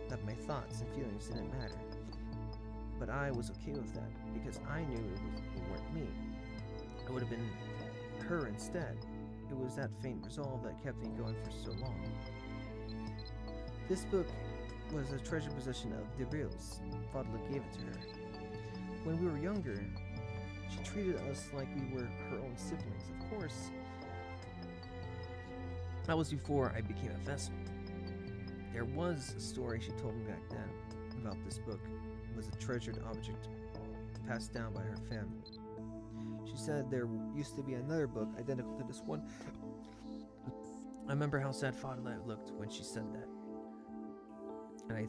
that my thoughts and feelings didn't matter. But I was okay with that, because I knew it weren't me. It would have been her instead. It was that faint resolve that kept me going for so long. This book was a treasured possession of Debril's. Fadla gave it to her. When we were younger, she treated us like we were her own siblings. Of course, that was before I became a vessel. There was a story she told me back then about this book. It was a treasured object passed down by her family. She said there used to be another book identical to this one. I remember how sad Fadla looked when she said that. And I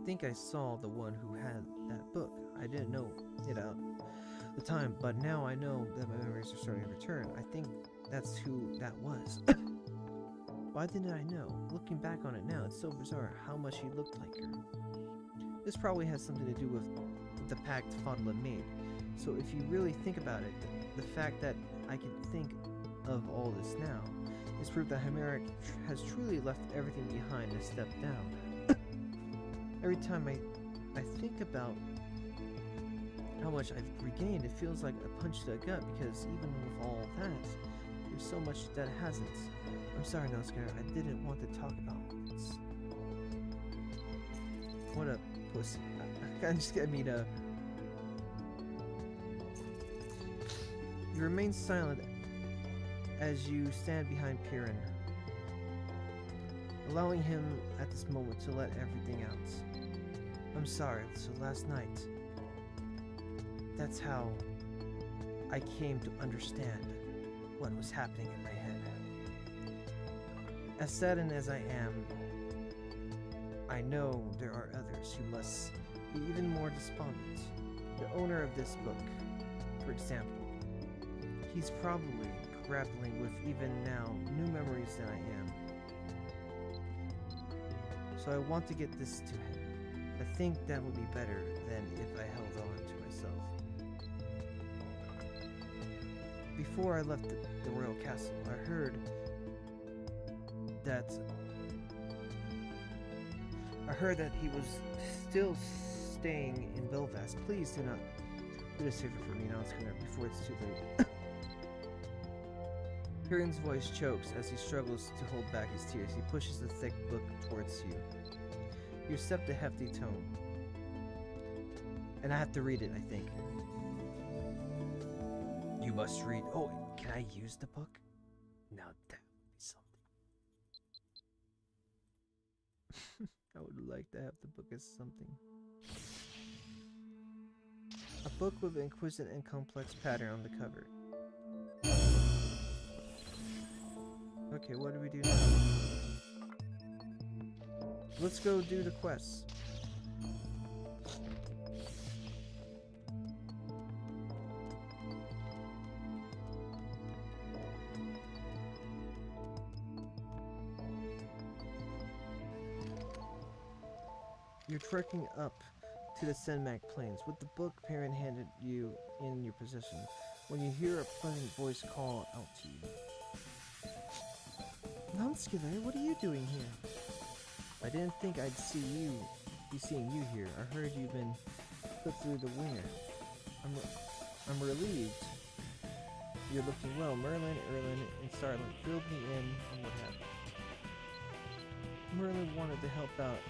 think I saw the one who had that book. I didn't know it at the time, but now I know that my memories are starting to return. I think that's who that was. Why didn't I know? Looking back on it now, it's so bizarre how much he looked like her. This probably has something to do with the pact Fadla made. So if you really think about it, the fact that I can think of all this now is proof that Chimera has truly left everything behind and stepped down. Every time I think about how much I've regained, it feels like a punch to the gut, because even with all that, there's so much that hasn't. I'm sorry, Nonskiller, I didn't want to talk about this. What a pussy. You remain silent as you stand behind Piran, allowing him at this moment to let everything out. I'm sorry, so last night, that's how I came to understand what was happening in my head. As saddened as I am, I know there are others who must be even more despondent. The owner of this book, for example, he's probably grappling with even now new memories than I am. So I want to get this to him. I think that would be better than if I held on to myself. Before I left the royal castle, I heard that he was still staying in Belfast. Please do not do this favor for me, Nonskiller, before it's too late. Piran's voice chokes as he struggles to hold back his tears. He pushes the thick book towards you. You accept a hefty tone. And I have to read it, I think. You must read. Oh, can I use the book? Now that would be something. I would like to have the book as something. A book with an exquisite and complex pattern on the cover. Okay, what do we do now? Let's go do the quests. You're trekking up to the Senmak Plains with the book Piran handed you in your possession when you hear a pleasant voice call out to you. Nonskiller, what are you doing here? I didn't think I'd be seeing you here. I heard you've been put through the winger. I'm relieved. You're looking well. Merlin, Erlin, and Starlin filled me in on what happened. Merlin wanted to help out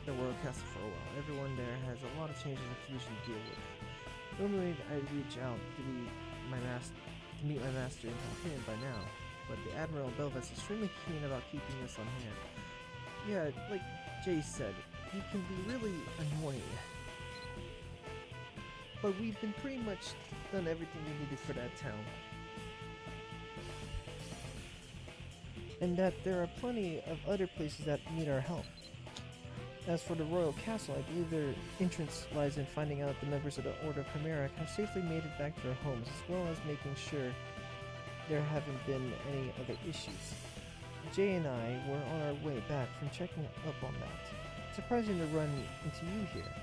the royal castle for a while. Everyone there has a lot of changes and confusion to deal with. Normally, I'd reach out to meet my master in Tonkin by now, but the Admiral of Belvas is extremely keen about keeping us on hand. Yeah, like Jay said, he can be really annoying. But we've been pretty much done everything we needed for that town. And that there are plenty of other places that need our help. As for the royal castle, I believe their entrance lies in finding out the members of the Order of Chimera have safely made it back to their homes, as well as making sure there haven't been any other issues. Jay and I were on our way back from checking up on that. Surprising to run into you here.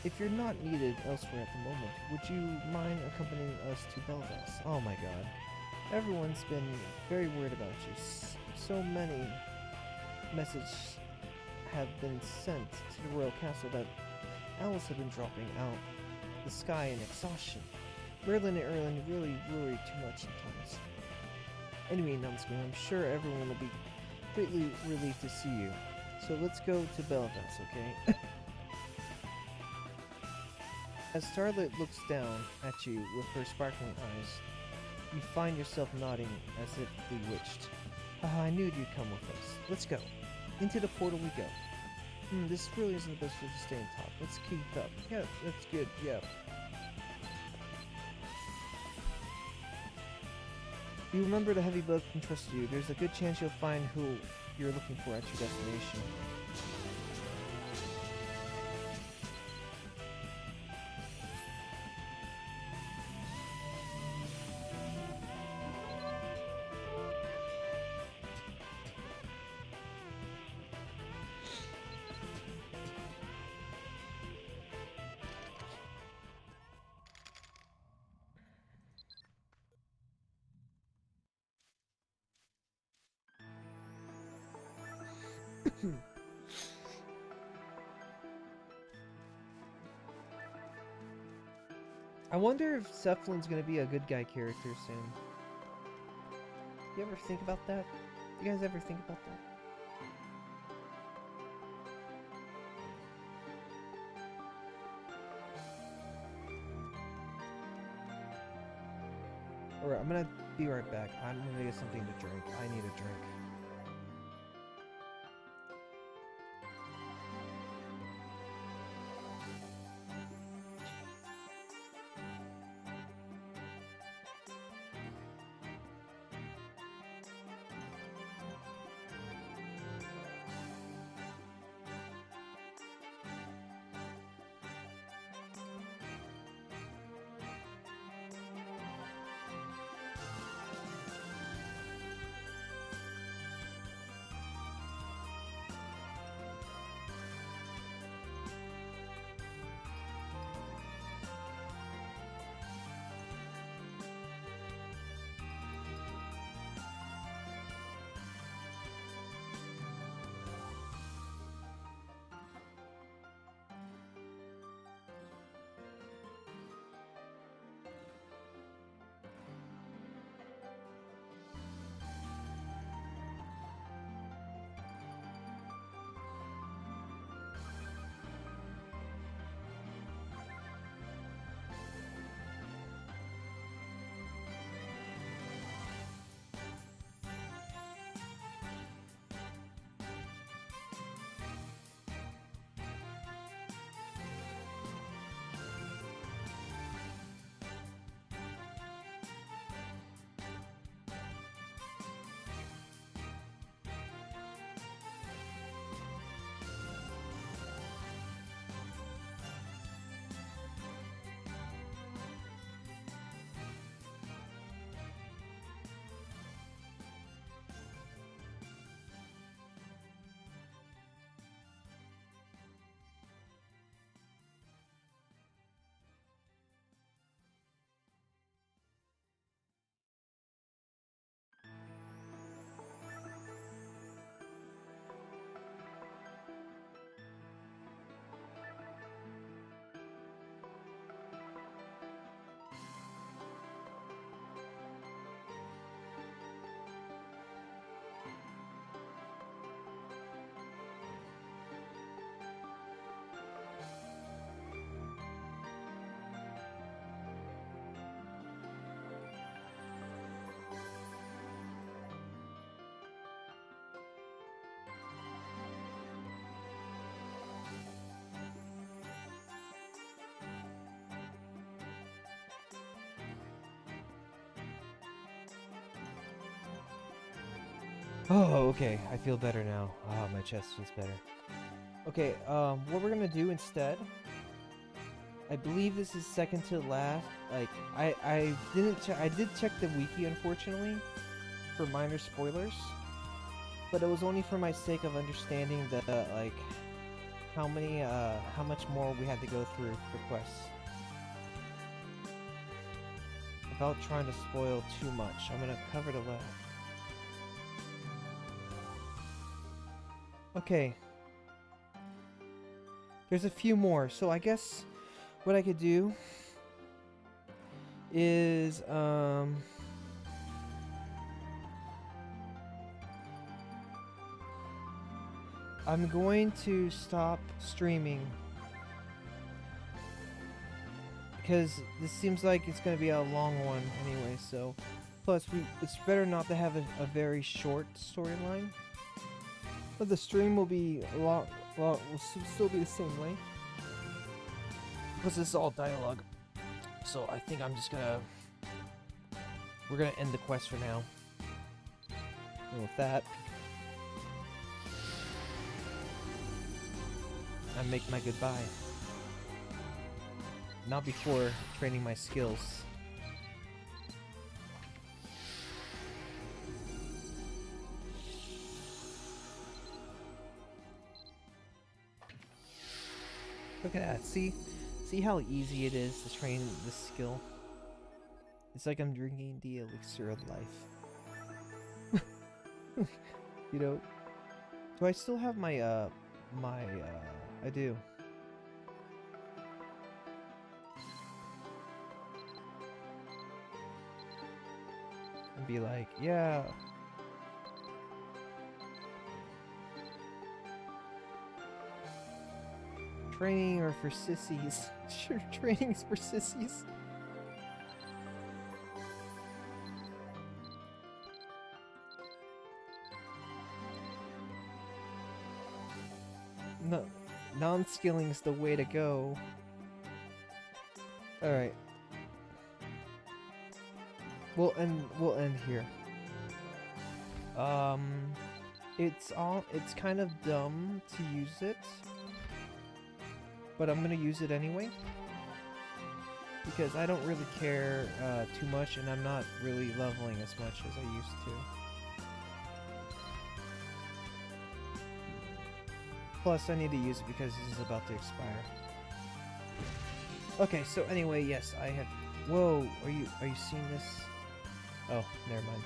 If you're not needed elsewhere at the moment, would you mind accompanying us to Belfast? Oh my god. Everyone's been very worried about you. So many messages have been sent to the royal castle that owls have been dropping out the sky in exhaustion. Merlin and Erlin really worry too much sometimes. Anyway, Nonskiller, I'm sure everyone will be greatly relieved to see you. So let's go to Belfast, okay? As Starlight looks down at you with her sparkling eyes, you find yourself nodding as if bewitched. Ah, I knew you'd come with us. Let's go. Into the portal we go. This really isn't the best place to stay on top. Let's keep up. Yeah, that's good. Yeah. You remember the heavy book can trust you. There's a good chance you'll find who you're looking for at your destination. I wonder if Cephalin's gonna be a good guy character soon. You ever think about that? You guys ever think about that? Alright, I'm gonna be right back. I'm gonna get something to drink. I need a drink. Oh, okay. I feel better now. Ah, my chest feels better. Okay, what we're gonna do instead, I believe this is second to last. Like, I didn't check. I did check the wiki, unfortunately, for minor spoilers, but it was only for my sake of understanding the like how much more we had to go through for quests. Without trying to spoil too much, I'm gonna cover the left. Okay. There's a few more, so I guess what I could do is I'm going to stop streaming because this seems like it's going to be a long one anyway, so plus it's better not to have a very short storyline. But the stream will be a lot, well, will still be the same length. Because this is all dialogue. So I think I'm just gonna... We're gonna end the quest for now. And with that... I make my goodbye. Not before training my skills. Look at that. See how easy it is to train this skill? It's like I'm drinking the elixir of life. You know, Do I still have my, I do. And be like, yeah. Training or for sissies. Sure, training's for sissies. No, non-skilling's the way to go. All right. We'll end here. It's kind of dumb to use it, but I'm gonna use it anyway because I don't really care too much, and I'm not really leveling as much as I used to. Plus, I need to use it because this is about to expire. Okay, so anyway, yes, I have. Whoa, are you seeing this? Oh, never mind.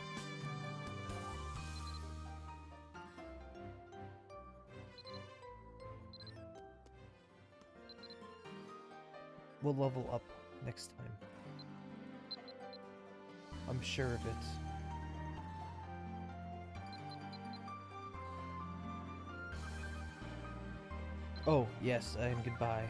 We'll level up next time. I'm sure of it. Oh, yes, and goodbye.